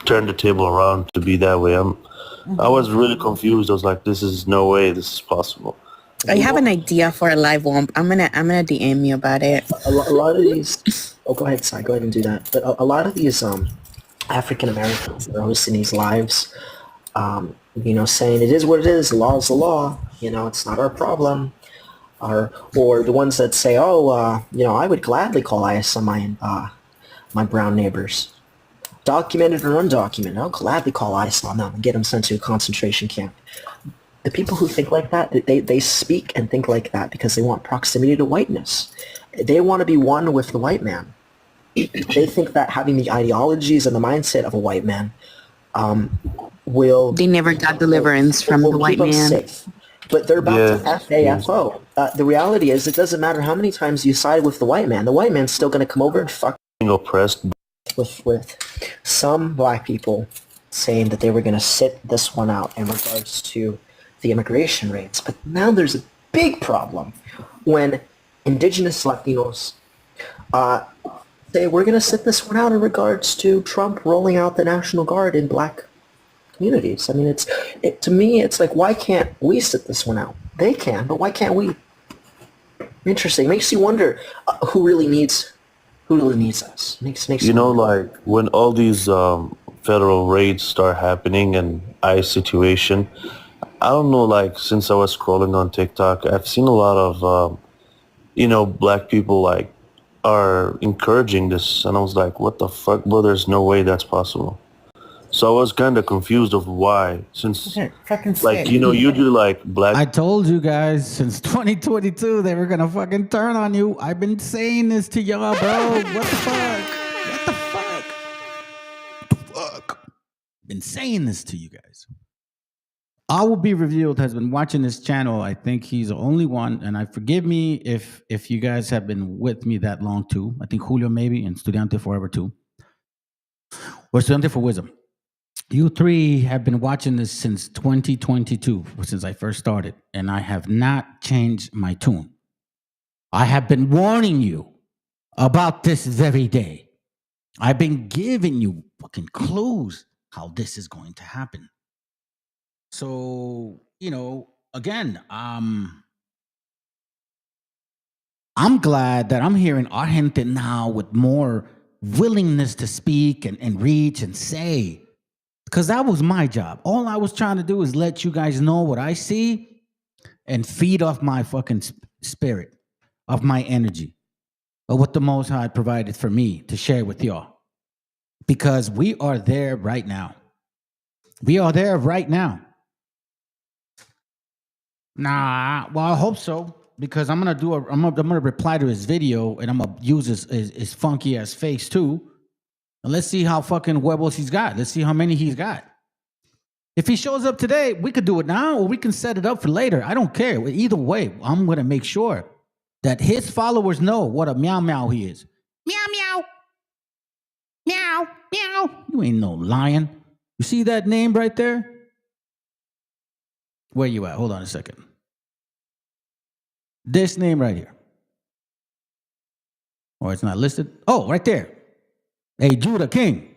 turned the table around to be that way. I was really confused. I was like, this is no way this is possible. I have an idea for a live one. I'm gonna DM you about it. A lot of these. Oh, go ahead, Si. Go ahead and do that. But a lot of these African Americans that are hosting these lives, saying it is what it is. The law is the law. It's not our problem. Or the ones that say, I would gladly call ICE on my brown neighbors, documented or undocumented. I'll gladly call ICE on them and get them sent to a concentration camp. The people who think like that, they speak and think like that because they want proximity to whiteness. They want to be one with the white man. They think that having the ideologies and the mindset of a white man will... They never got deliverance from the white man. Safe. But they're about to FAFO. The reality is, it doesn't matter how many times you side with the white man. The white man's still going to come over and fuck oppressed with some black people saying that they were going to sit this one out in regards to the immigration rates. But now there's a big problem when indigenous Latinos say we're going to sit this one out in regards to Trump rolling out the National Guard in black communities. I mean, to me, it's like, why can't we sit this one out? They can, but why can't we? Interesting. Makes you wonder who really needs us. Makes you know, like when all these federal raids start happening and ICE situation, I don't know, like since I was scrolling on TikTok, I've seen a lot of black people like are encouraging this, and I was like, what the fuck? Well, there's no way that's possible. So I was kind of confused of why, since usually like black. I told you guys since 2022 they were gonna fucking turn on you. I've been saying this to y'all, bro. What the fuck? Been saying this to you guys. I Will Be Revealed has been watching this channel. I think he's the only one, and forgive me if you guys have been with me that long too. I think Julio maybe, and Estudiante Forever too, or Estudiante for Wisdom. You three have been watching this since 2022, since I first started, and I have not changed my tune. I have been warning you about this very day. I've been giving you fucking clues how this is going to happen. So, again, I'm glad that I'm hearing our gente now with more willingness to speak and reach and say, because that was my job. All I was trying to do is let you guys know what I see and feed off my fucking spirit, of my energy, of what the Most High provided for me to share with y'all. because we are there right now. We are there right now. Nah, well, I hope so, because I'm gonna reply to his video, and I'm gonna use his funky ass face too. And let's see how fucking huevos he's got. Let's see how many he's got. If he shows up today, we could do it now, or we can set it up for later. I don't care. Either way, I'm gonna make sure that his followers know what a meow meow he is. Meow meow. Meow meow. You ain't no lion. You see that name right there? Where you at? Hold on a second. This name right here. Or it's not listed. Oh, right there. Hey, Judah King.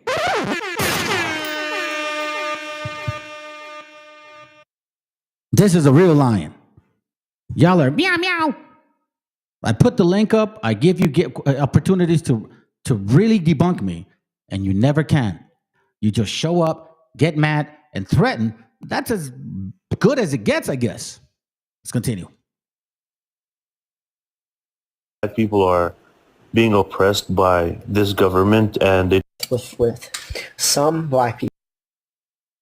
This is a real lion. Y'all are meow meow. I put the link up. I give you opportunities to really debunk me, and you never can. You just show up, get mad, and threaten. That's as good as it gets, I guess. Let's continue. Black people are being oppressed by this government, and they with some black people.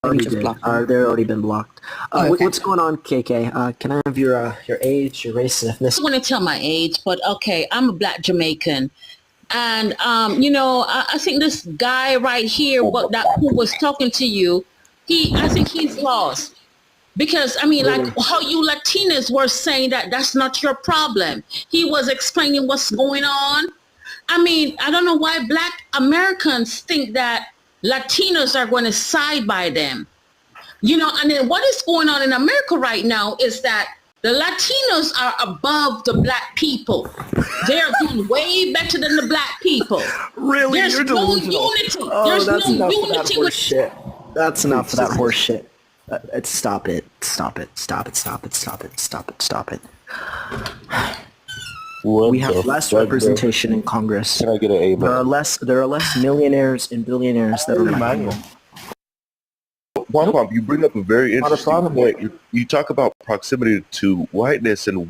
They're already been blocked. What's going on, KK? Can I have your age, your race, and ethnicity? I want to tell my age, but okay, I'm a black Jamaican. And, I think this guy right here, who was talking to you, I think he's lost. Because, like how you Latinas were saying that that's not your problem. He was explaining what's going on. I don't know why black Americans think that Latinos are going to side by them. And then what is going on in America right now is that the Latinos are above the black people. They're doing way better than the black people. Really? There's You're no delusional. unity. Oh, There's that's no enough unity of that horse shit. That's enough of that horse shit. Stop it. Stop it. Stop it. Stop it. Stop it. Stop it. Stop it. We have less representation in Congress. Can I get an amen? There are less millionaires and billionaires that are Latino. Womp, you bring up a very interesting point. You talk about proximity to whiteness, and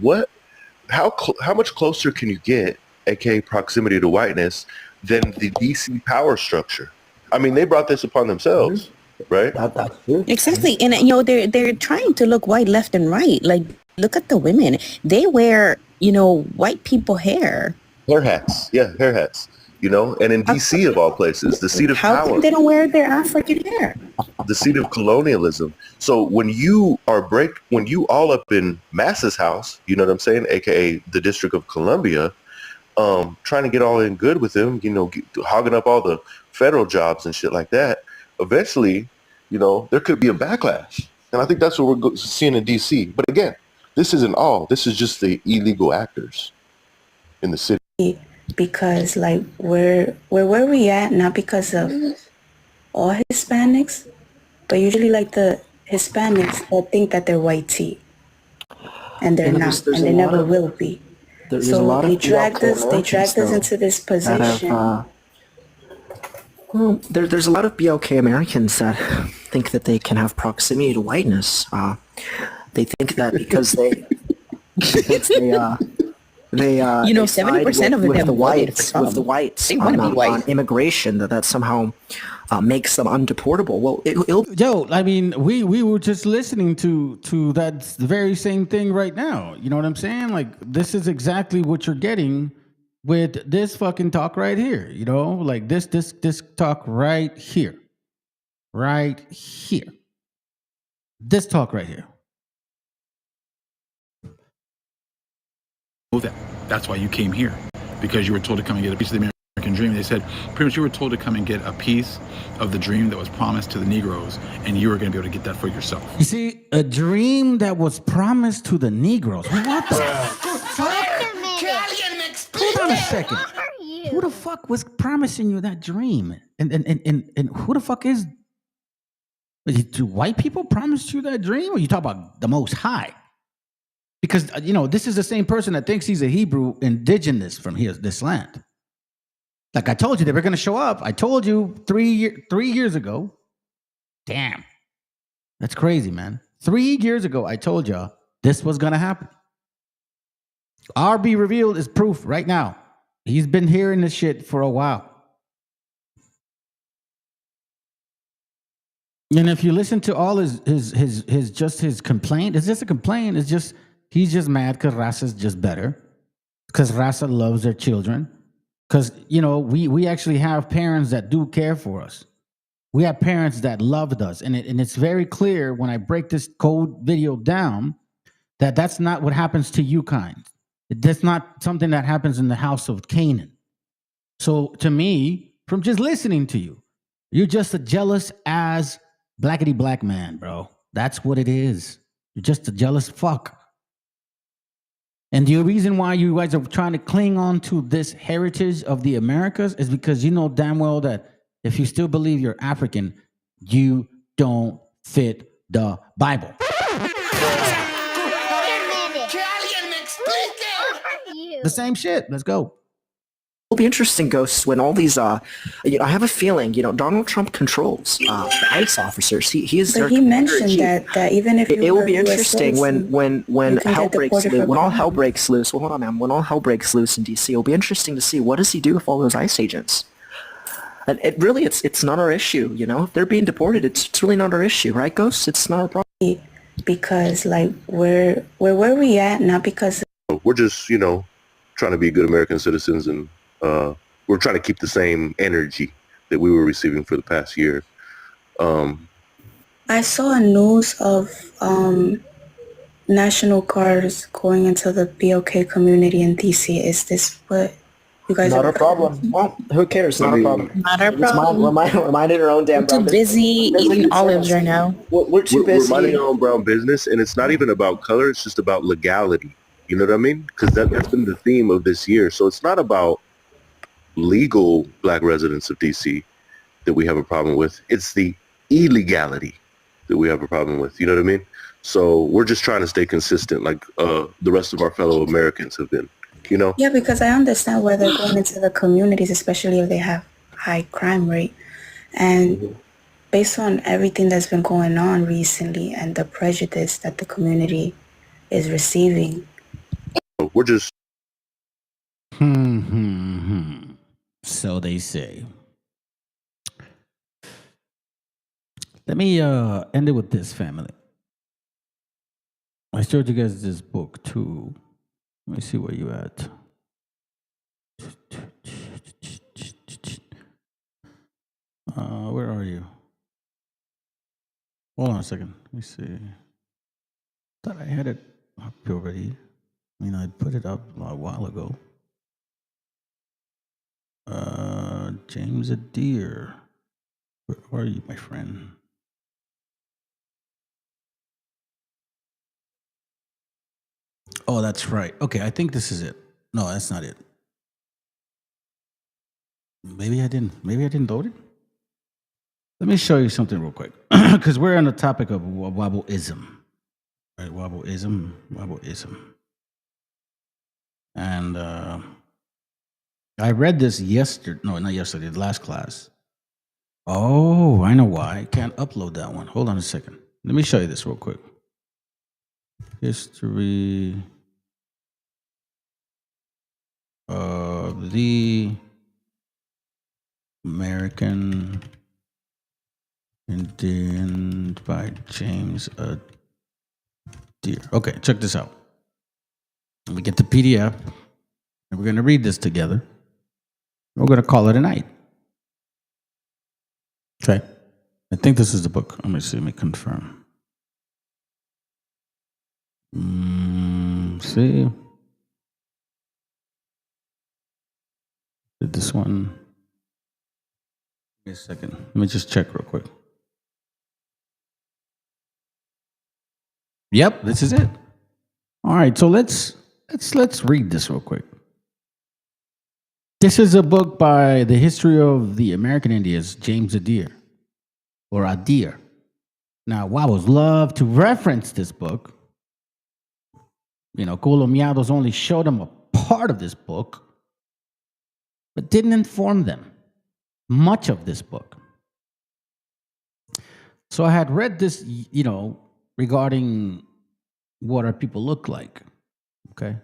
how much closer can you get, aka proximity to whiteness, than the DC power structure? They brought this upon themselves, right? Exactly, and they're trying to look white left and right. Like, look at the women; they wear white people hair. Hair hats, hair hats. And in DC of all places, the seat of How power. come they don't wear their African hair? The seat of colonialism. So when you all up in Mass's house, you know what I'm saying, aka the District of Columbia, trying to get all in good with him, hogging up all the federal jobs and shit like that. Eventually, there could be a backlash, and I think that's what we're seeing in DC. But again, this isn't all. This is just the illegal actors in the city. Because where we at, not because of all Hispanics, but usually the Hispanics that think that they're white tea, and they're not, and they never will be. So they dragged us into this position. There's a lot of BLK Americans that think that they can have proximity to whiteness. They think that because they 70% of them with the whites on immigration that somehow makes them undeportable. Well, we were just listening to that very same thing right now. You know what I'm saying? Like, this is exactly what you're getting with this fucking talk right here. Like this talk right here, this talk right here. That's why you came here, because you were told to come and get a piece of the American dream. They said pretty much you were told to come and get a piece of the dream that was promised to the Negroes, and you were going to be able to get that for yourself. You see, a dream that was promised to the Negroes. What the fuck? Hold on a second. Who the fuck was promising you that dream? And who the fuck is? Do white people promise you that dream, or you talk about the Most High? Because, this is the same person that thinks he's a Hebrew indigenous from this land. Like I told you, they were going to show up. I told you 3 years ago. Damn. That's crazy, man. 3 years ago, I told y'all this was going to happen. RB Revealed is proof right now. He's been hearing this shit for a while. And if you listen to all his complaint, it's just a complaint. It's just he's just mad because Rasa's just better. Because Rasa loves their children. Because we actually have parents that do care for us. We have parents that loved us, and it's very clear when I break this code video down that that's not what happens to you kind. That's not something that happens in the house of Canaan. So to me, from just listening to you, you're just a jealous ass blackety black man, bro. That's what it is. You're just a jealous fuck. And the reason why you guys are trying to cling on to this heritage of the Americas is because you know damn well that if you still believe you're African, you don't fit the Bible. The same shit. Let's go. It'll be interesting, Ghosts, when all these, I have a feeling, Donald Trump controls the ICE officers. He is. But he mentioned that even if it will be interesting when hell breaks loose, when all hell breaks loose. Well, hold on, man. When all hell breaks loose in DC, it'll be interesting to see what does he do with all those ICE agents. And it's not our issue, If they're being deported, it's really not our issue, right, Ghosts? It's not a problem. Because where we at? Not because we're just trying to be good American citizens, and we're trying to keep the same energy that we were receiving for the past year. I saw a news of National Guards going into the BLK community in DC. Is this what you guys Not a problem. Well, who cares? Not a problem. Not our problem. We're minding our own damn We're too busy eating olives right now. We're too busy. We're minding our own brown business, and it's not even about color. It's just about legality. You know what I mean? Because that's been the theme of this year. So it's not about legal black residents of DC that we have a problem with. It's the illegality that we have a problem with. You know what I mean? So we're just trying to stay consistent like the rest of our fellow Americans have been, Yeah, because I understand why they're going into the communities, especially if they have high crime rate. And based on everything that's been going on recently and the prejudice that the community is receiving. We're just... So they say. Let me end it with this, family. I showed you guys this book too. Let me see where you at. Where are you? Hold on a second. Let me see. Thought I had it up already. I mean, I put it up a while ago. James Adair. Where are you, my friend? Oh, that's right. Okay, I think this is it. No, that's not it. Maybe I didn't load it. Let me show you something real quick, because we're on the topic of WABOism. Right, WABOism. And I read this yesterday. No, not yesterday. The last class. Oh, I know why. I can't upload that one. Hold on a second. Let me show you this real quick. History of the American Indian by James Adair. Okay, check this out. We get the PDF, and we're going to read this together. We're going to call it a night. Okay. I think this is the book. Let me see. Let me confirm. See? Did this one? Wait a second. Let me just check real quick. Yep, this is it. All right, so let's read this real quick. This is a book by the History of the American Indians, James Adair, or Adair. Now, Wabos love to reference this book. Colombianos only showed them a part of this book, but didn't inform them much of this book. So I had read this, regarding what our people look like, okay?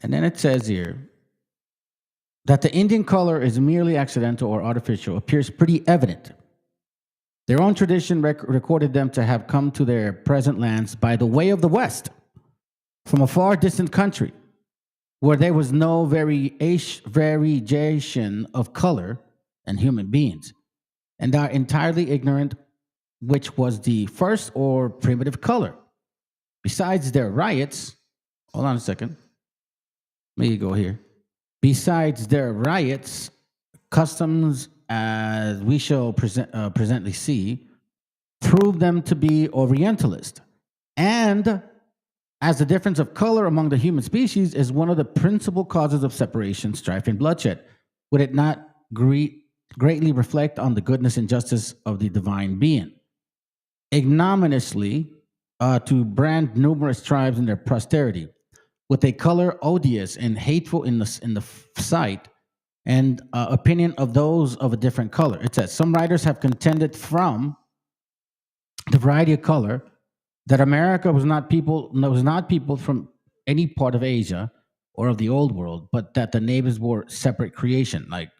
And then it says here that the Indian color is merely accidental or artificial appears pretty evident Their own tradition recorded them to have come to their present lands by the way of the West, from a far distant country, where there was no variation of color and human beings, and are entirely ignorant which was the first or primitive color. Besides their riots, hold on a second. Let me go here. Besides their riots, customs, as we shall presently see, prove them to be Orientalist. And as the difference of color among the human species is one of the principal causes of separation, strife, and bloodshed, would it not greatly reflect on the goodness and justice of the divine being? Ignominiously, to brand numerous tribes and their posterity with a color odious and hateful in the sight and opinion of those of a different color. It says, some writers have contended from the variety of color that America was not people from any part of Asia or of the old world, but that the natives were separate creation, like,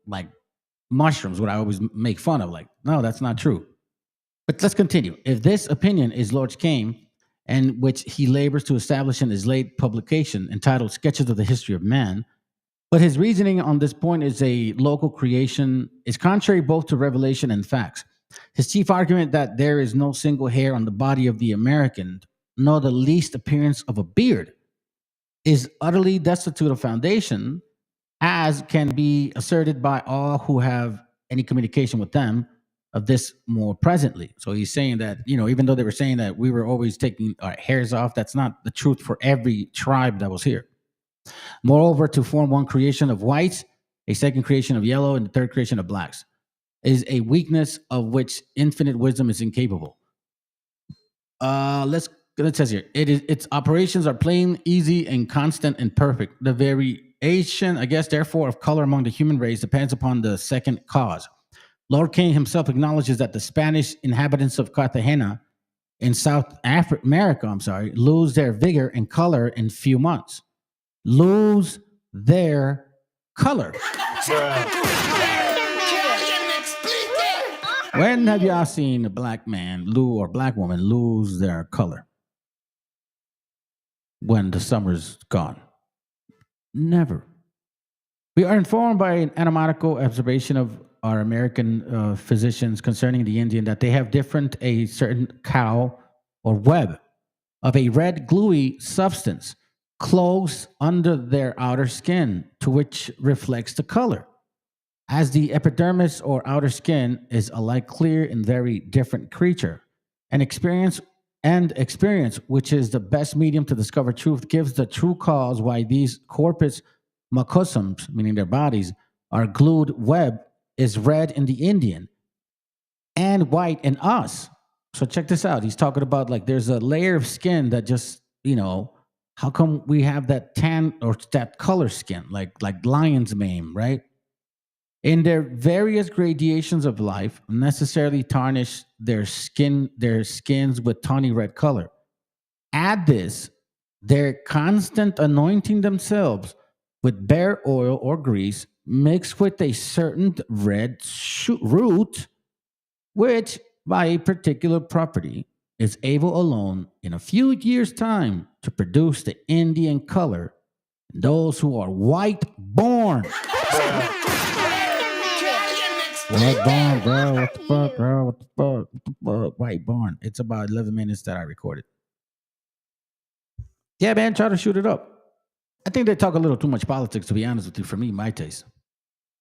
like mushrooms, what I always make fun of. Like, no, that's not true. But let's continue. If this opinion is Lord Kane, and which he labors to establish in his late publication entitled Sketches of the History of Man, but his reasoning on this point is a local creation, is contrary both to revelation and facts. His chief argument that there is no single hair on the body of the American, nor the least appearance of a beard, is utterly destitute of foundation, as can be asserted by all who have any communication with them of this more presently. So he's saying that, even though they were saying that we were always taking our hairs off, that's not the truth for every tribe that was here. Moreover, to form one creation of whites, a second creation of yellow, and the third creation of blacks is a weakness of which infinite wisdom is incapable. It says here, its operations are plain, easy, and constant and perfect. The variation, I guess, therefore, of color among the human race depends upon the second cause. Lord Kane himself acknowledges that the Spanish inhabitants of Cartagena in South America, lose their vigor and color in few months. Lose their color. When have y'all seen a black man or black woman lose their color? When the summer's gone? Never. We are informed by an anatomical observation of our American physicians concerning the Indian that they have a certain cow or web of a red gluey substance close under their outer skin, to which reflects the color. As the epidermis or outer skin is alike clear and very different creature, and experience, which is the best medium to discover truth, gives the true cause why these corpus mucosums, meaning their bodies, are glued web, is red in the Indian and white in us. So check this out. He's talking about, like, there's a layer of skin that just, how come we have that tan or that color skin, like lion's mane, right? In their various gradations of life, necessarily tarnish their skins with tawny red color. Add this, their constant anointing themselves with bear oil or grease mixed with a certain red root, which by a particular property is able alone in a few years' time to produce the Indian color, those who are white born. White born, bro. What the fuck, bro? What the fuck? What the fuck? White born. It's about 11 minutes that I recorded. Yeah, man, try to shoot it up. I think they talk a little too much politics, to be honest with you, for me, my taste.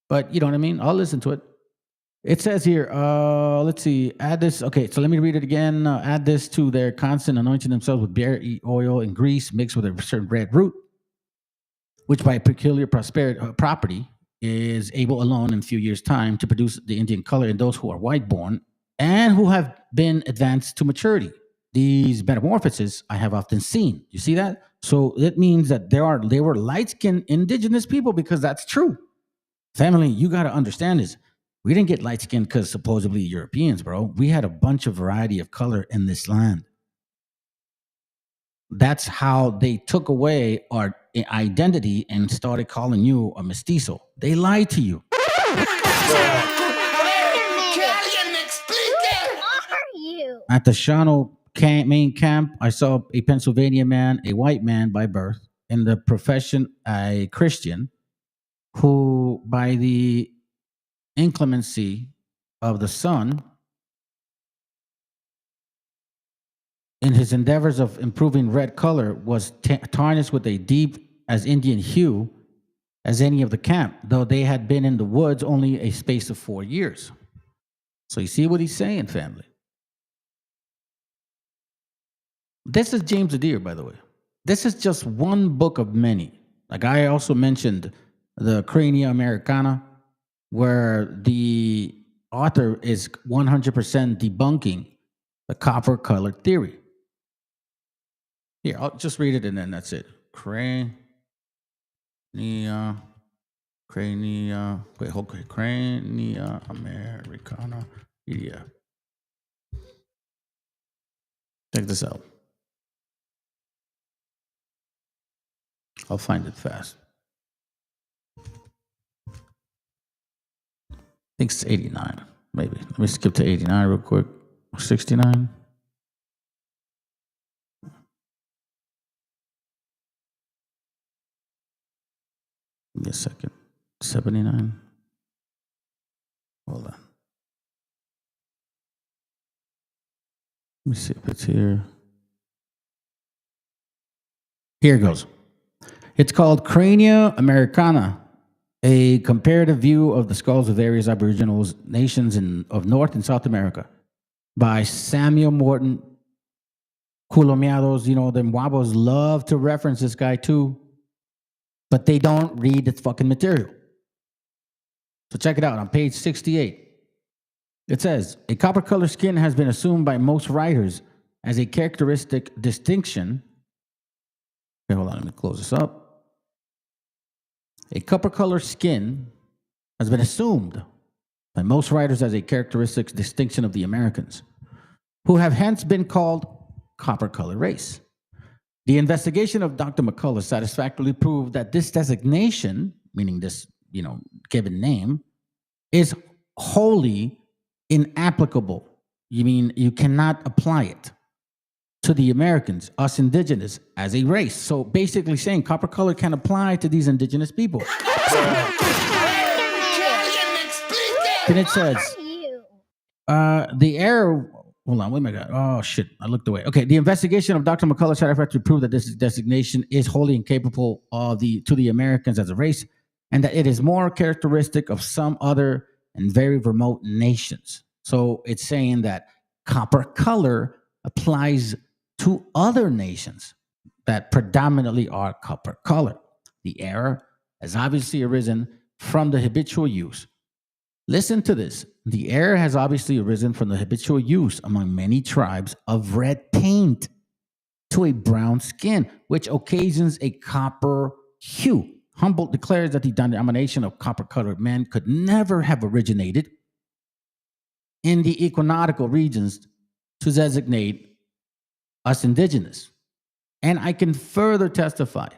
But you know what I mean? I'll listen to it. It says here, let's see, add this. Okay, so let me read it again. Add this to their constant anointing themselves with bear oil and grease mixed with a certain red root, which by a peculiar property is able alone in a few years' time to produce the Indian color in those who are white born and who have been advanced to maturity. These metamorphoses I have often seen. You see that? So it means that they were light-skinned indigenous people, because that's true. Family, you got to understand this. We didn't get light-skinned because supposedly Europeans, bro. We had a bunch of variety of color in this land. That's how they took away our identity and started calling you a mestizo. They lied to you. At the Shano main camp, I saw a Pennsylvania man, a white man by birth, in the profession a Christian, who, by the inclemency of the sun, in his endeavors of improving red color, was tarnished with a deep as Indian hue as any of the camp, though they had been in the woods only a space of 4 years. So you see what he's saying, family. This is James Adair, by the way. This is just one book of many. Like I also mentioned the Crania Americana, where the author is 100% debunking the copper colored theory. Here, I'll just read it and then that's it. Crania, Crania Americana PDF. Check this out. I'll find it fast. I think it's 89, maybe. Let me skip to 89 real quick. 69. Give me a second. 79. Hold on. Let me see if it's here. Here it goes. It's called Crania Americana, a comparative view of the skulls of various Aboriginal nations of North and South America by Samuel Morton Culomiados. You know, them WABOs love to reference this guy too, but they don't read the fucking material. So check it out on page 68. It says, a copper color skin has been assumed by most writers as a characteristic distinction. Okay, hold on, let me close this up. A copper color skin has been assumed by most writers as a characteristic distinction of the Americans, who have hence been called copper color race. The investigation of Dr. McCullough satisfactorily proved that this designation, meaning this, given name, is wholly inapplicable. You mean you cannot apply it to the Americans, us indigenous, as a race. So basically saying copper color can apply to these indigenous people. Then it says, the error, hold on, wait a minute. Oh shit, I looked away. Okay, the investigation of Dr. McCullough satisfactorily proved that this designation is wholly incapable of to the Americans as a race, and that it is more characteristic of some other and very remote nations. So it's saying that copper color applies to other nations that predominantly are copper color. The error has obviously arisen from the habitual use. Listen to this. The error has obviously arisen from the habitual use among many tribes of red paint to a brown skin, which occasions a copper hue. Humboldt declares that the denomination of copper-colored men could never have originated in the equinoctial regions to designate us indigenous. And I can further testify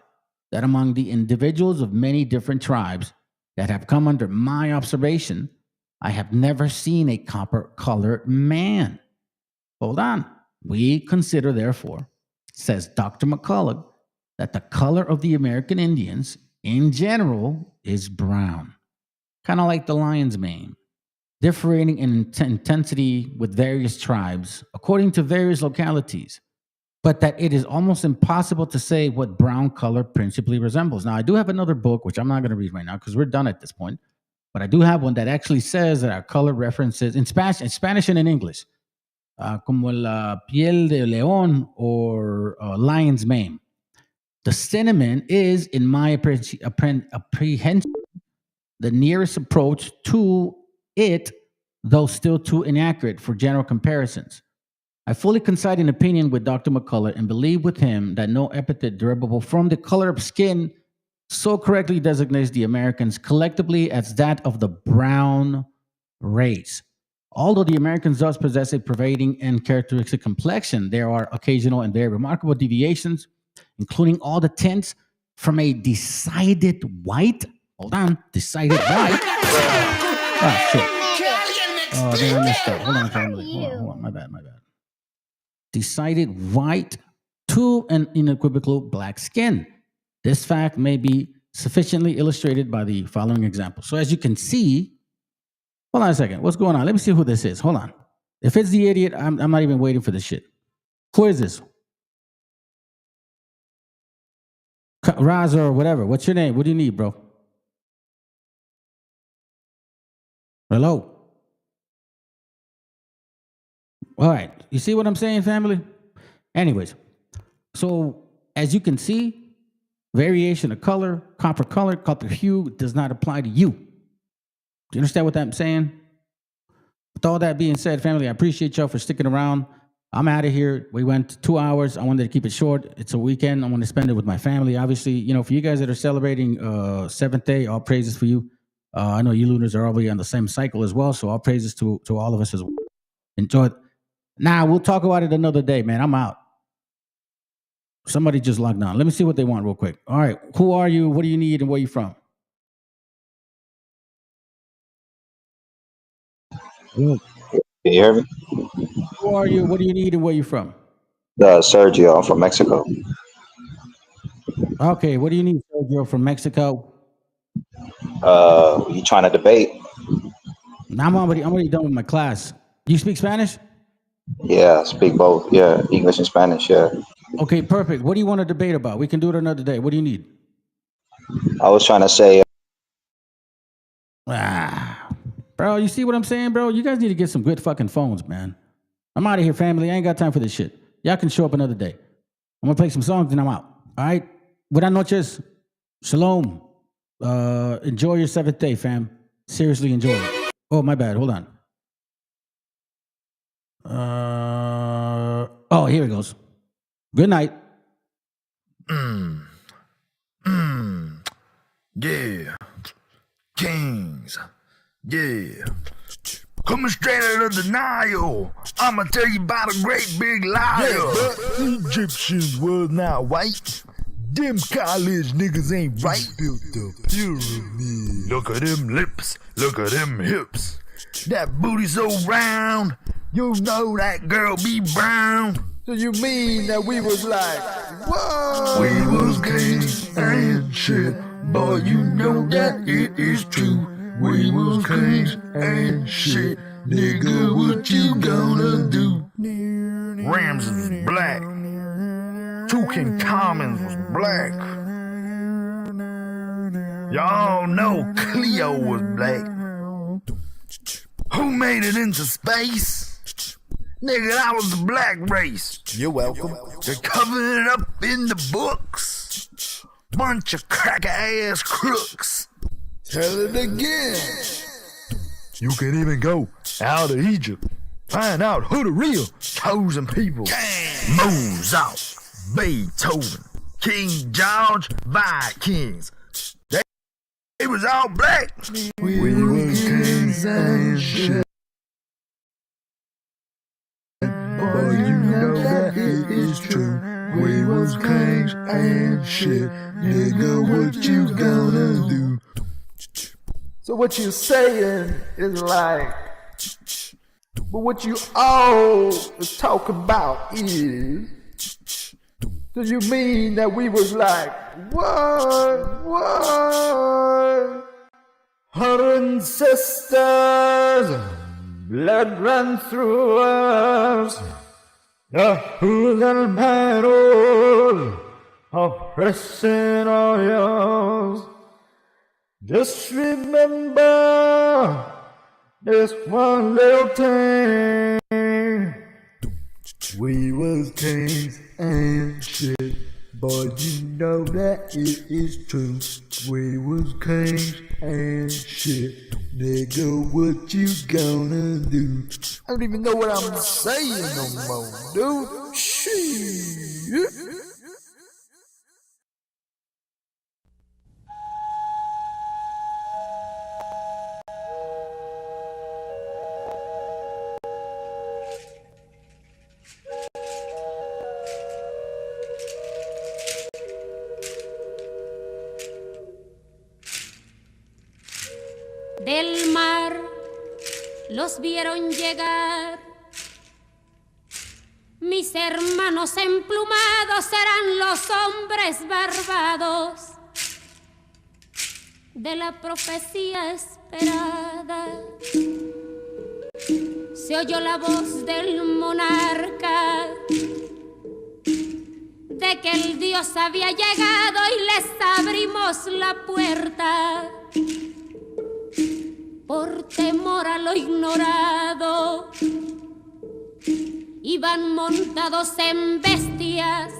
that among the individuals of many different tribes that have come under my observation, I have never seen a copper-colored man. Hold on. We consider, therefore, says Dr. McCullough, that the color of the American Indians in general is brown, kind of like the lion's mane, differing in intensity with various tribes according to various localities, but that it is almost impossible to say what brown color principally resembles. Now, I do have another book, which I'm not going to read right now because we're done at this point, but I do have one that actually says that our color references in Spanish and in English, como la piel de león or lion's mane. The cinnamon is, in my apprehension, the nearest approach to it, though still too inaccurate for general comparisons. I fully coincide in opinion with Dr. McCullough and believe with him that no epithet derivable from the color of skin so correctly designates the Americans collectively as that of the brown race. Although the Americans does possess a pervading and characteristic complexion, there are occasional and very remarkable deviations, including all the tints from a decided white. Hold on, decided white. Oh, shit. Oh, then I messed up. Hold on, family. Hold on, my bad. decided white to an unequivocal black skin. This fact may be sufficiently illustrated by the following example. So as you can see, hold on a second. What's going on? Let me see who this is. Hold on. If it's the idiot, I'm not even waiting for this shit. Who is this? Raza or whatever. What's your name? What do you need, bro? Hello? All right. You see what I'm saying, family? Anyways, so as you can see, variation of color, copper hue does not apply to you. Do you understand what I'm saying? With all that being said, family, I appreciate y'all for sticking around. I'm out of here. We went 2 hours. I wanted to keep it short. It's a weekend. I want to spend it with my family. Obviously, you know, for you guys that are celebrating seventh day, all praises for you. I know you lunars are already on the same cycle as well, so all praises to all of us as well. Enjoy it. Nah, we'll talk about it another day, man. I'm out. Somebody just logged on. Let me see what they want real quick. All right. Who are you? What do you need? And where you from? Can you hear me? Who are you? What do you need? And where you from? Sergio, I'm from Mexico. Okay. What do you need, Sergio, from Mexico? You trying to debate? I'm already done with my class. You speak Spanish? Yeah, speak both. Yeah, English and Spanish. Yeah. Okay, perfect. What do you want to debate about? We can do it another day. What do you need? I was trying to say. Bro, you see what I'm saying, bro? You guys need to get some good fucking phones, man. I'm out of here, family. I ain't got time for this shit. Y'all can show up another day. I'm gonna play some songs and I'm out. All right? Buenas noches. Shalom. Enjoy your seventh day, fam. Seriously, enjoy it. Oh, my bad. Hold on. Oh, here it goes. Good night. Yeah. Kings. Yeah. Coming straight out of the Nile. I'ma tell you about a great big liar. Yeah, but Egyptians were not white. Them college niggas ain't right. Built the pyramid. Look at them lips. Look at them hips. That booty so round. You know that girl be brown. So you mean that we was like, whoa? We was kings and shit. Boy, you know that it is true. We was kings and shit. Nigga, what you gonna do? Rams was black. Tutankhamun was black. Y'all know Cleo was black. Who made it into space? Nigga, that was the black race. You're welcome. They're covering it up in the books. Bunch of cracker-ass crooks. Tell it again. You can even go out of Egypt. Find out who the real chosen people. Mozart, Beethoven, King George, Vikings. They was all black. We was kings and shit. But you know that it is true. We was kings and shit. Nigga, what you gonna do? So what you saying is like, but what you all is talking about is, do you mean that we was like, what? Her ancestors, blood ran through us, the hooligan battle of pressing oils. Just remember this one little thing. We was kings and shit, but you know that it is true. We was kings and shit. Nigga, what you gonna do? I don't even know what I'm saying no more, dude. Shit. Del mar los vieron llegar Mis hermanos emplumados serán los hombres barbados de la profecía esperada. Se oyó la voz del monarca de que el Dios había llegado y les abrimos la puerta por temor a lo ignorado. Iban montados en bestias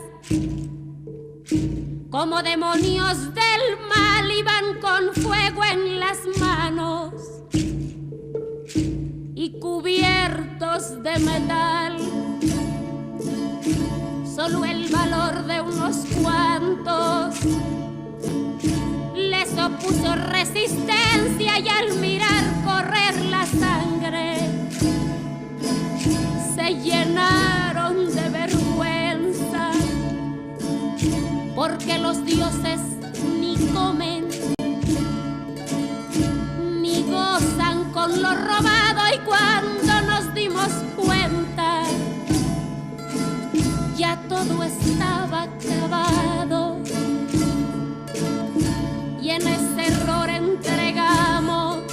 como demonios del mal, iban con fuego en las manos y cubiertos de metal. Solo el valor de unos cuantos les opuso resistencia, y al mirar correr la sangre se llenaron de vergüenza, porque los dioses ni comen ni gozan con lo robado. Y cuando nos dimos cuenta, ya todo estaba acabado, y en ese error entregamos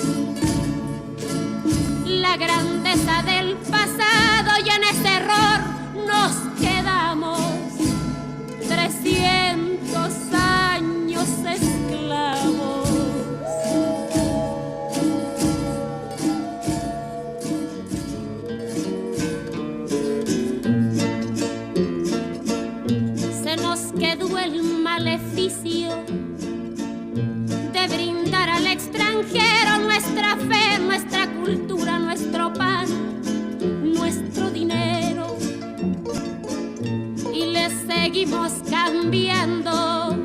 la grandeza del pasado, y en ese error nos quedamos 300 años esclavos. Se nos quedó el maleficio de brindar al extranjero nuestra fe, nuestra cultura, nuestro pan, nuestro dinero, y le seguimos cambiando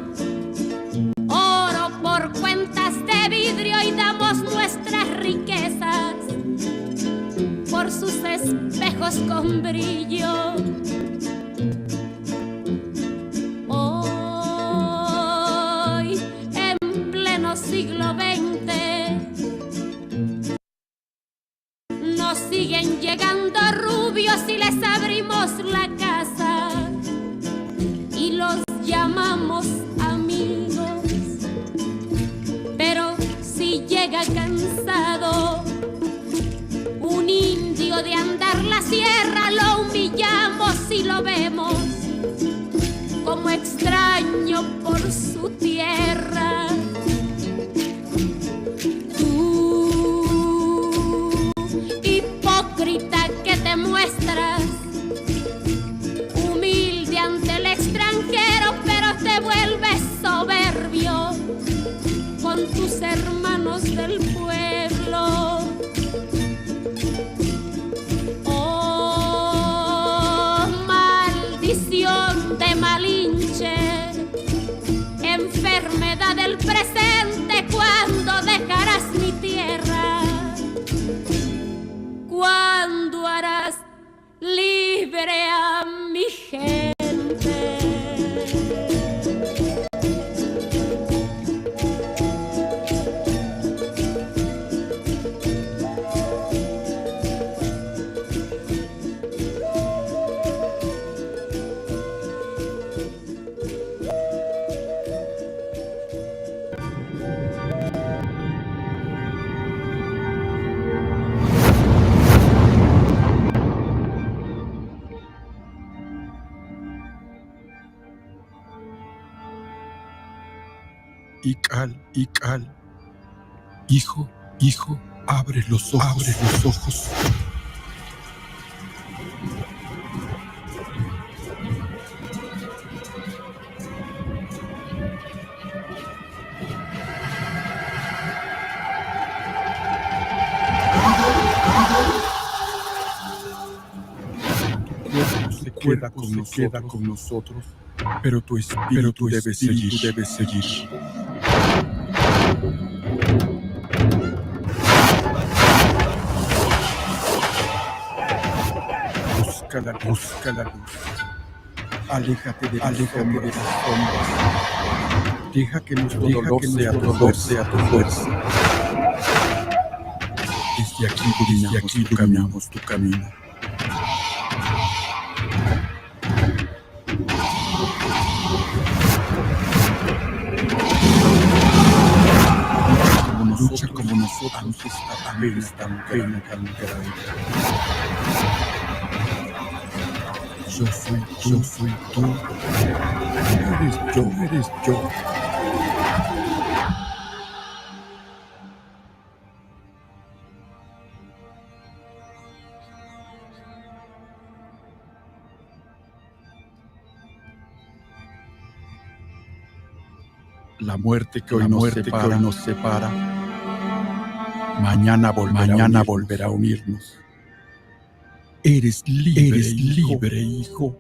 oro por cuentas de vidrio, y damos nuestras riquezas por sus espejos con brillo. Hoy, en pleno siglo XX, nos siguen llegando rubios y les abrimos la casa y los llamamos amigos. Pero si llega cansado un indio de andar la sierra, lo humillamos y lo vemos como extraño por su tierra. Hipócrita que te muestras humilde ante el extranjero, pero te vuelves soberbio con tus hermanos del pueblo. Oh, maldición de Malinche, enfermedad del presente, ¿cuándo dejarás mi tierra? ¿Cuándo harás libre a mi gente? Ical, hijo, abre los ojos. Se queda con nosotros, pero tu espíritu debe seguir. Busca la luz. Aléjate de las sombras. Deja que nuestro dolor sea tu fuerza. Desde aquí caminamos tu camino. lucha como nosotros ante esta pena tan grande. Yo soy tú, eres yo. La muerte que hoy nos separa, mañana volverá a unirnos. Eres libre, hijo.